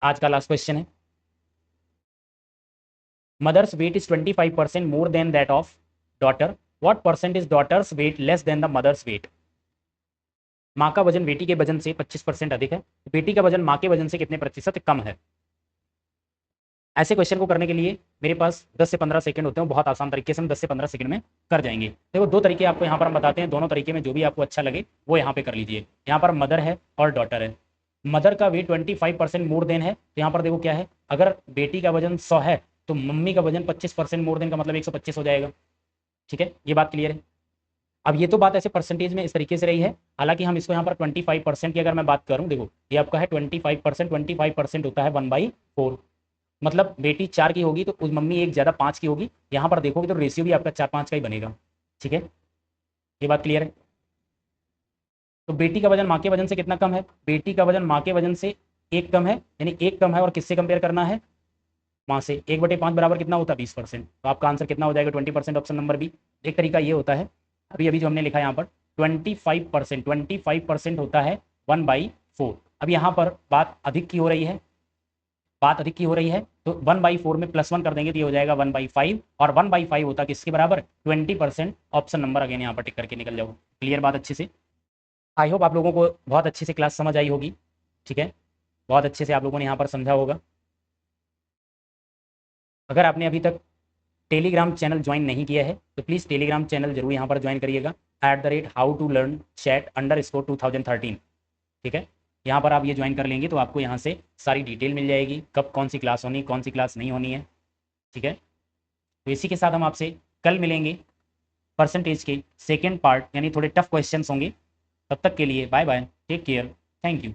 आज का लास्ट क्वेश्चन है, mother's weight is 25% more than that of daughter, what percent is daughter's weight less than the mother's weight. माँ का वजन बेटी के वजन से 25% अधिक है, बेटी का वजन माँ के वजन से कितने प्रतिशत कम है। ऐसे क्वेश्चन को करने के लिए मेरे पास 10 से 15 सेकंड होते हैं, बहुत आसान तरीके से हम 10 से 15 सेकंड में कर जाएंगे। देखो दो तरीके आपको यहाँ पर हम बताते हैं, दोनों तरीके में जो भी आपको अच्छा लगे वो यहाँ पे कर लीजिए। यहाँ पर मदर है और डॉटर है, मदर का वेट 25% मोर देन है, तो यहाँ पर देखो क्या है, अगर बेटी का वजन 100 है तो मम्मी का वजन 25% मोर देन का मतलब 125 हो जाएगा, ठीक है, ये बात क्लियर है। अब ये तो बात ऐसे परसेंटेज में इस तरीके से रही है, हालांकि हम इसको यहाँ पर 25% की अगर मैं बात करूँ, देखो ये आपका है 25%, 25% होता है 1/4, मतलब बेटी 4 की होगी तो उस मम्मी एक ज़्यादा 5 की होगी, यहाँ पर देखोगे तो रेशियो भी आपका 4-5 का ही बनेगा, ठीक है, ये बात क्लियर है। तो बेटी का वजन माँ के वजन से कितना कम है, बेटी का वजन माँ के वजन से 1 कम है, यानी 1 कम है और किससे कंपेयर करना है, माँ से। 1/5 बराबर कितना होता है 20%, तो आपका आंसर कितना हो जाएगा 20%, ऑप्शन नंबर बी। एक तरीका ये होता है, अभी अभी जो हमने लिखा है यहाँ पर 25% होता है 1/4। अब यहाँ पर बात अधिक की हो रही है, बात अधिक की हो रही है, तो 1/4 में +1 कर देंगे तो ये हो जाएगा 1/5, और 1/5 होता है किसके बराबर 20%, ऑप्शन नंबर अगेन यहाँ पर टिक करके निकल जाओ। क्लियर बात अच्छे से, आई होप आप लोगों को बहुत अच्छे से क्लास समझ आई होगी, ठीक है, बहुत अच्छे से आप लोगों ने यहाँ पर समझा होगा। अगर आपने अभी तक टेलीग्राम चैनल ज्वाइन नहीं किया है तो प्लीज़ टेलीग्राम चैनल जरूर यहाँ पर ज्वाइन करिएगा, @how-to-learn-chat_2013, ठीक है। यहाँ पर आप ये ज्वाइन कर लेंगे तो आपको यहाँ से सारी डिटेल मिल जाएगी, कब कौन सी क्लास होनी, कौन सी क्लास नहीं होनी है, ठीक है। तो इसी के साथ हम आपसे कल मिलेंगे, परसेंटेज के सेकेंड पार्ट यानी थोड़े टफ क्वेश्चंस होंगे। तब तक के लिए bye bye, take care. Thank you.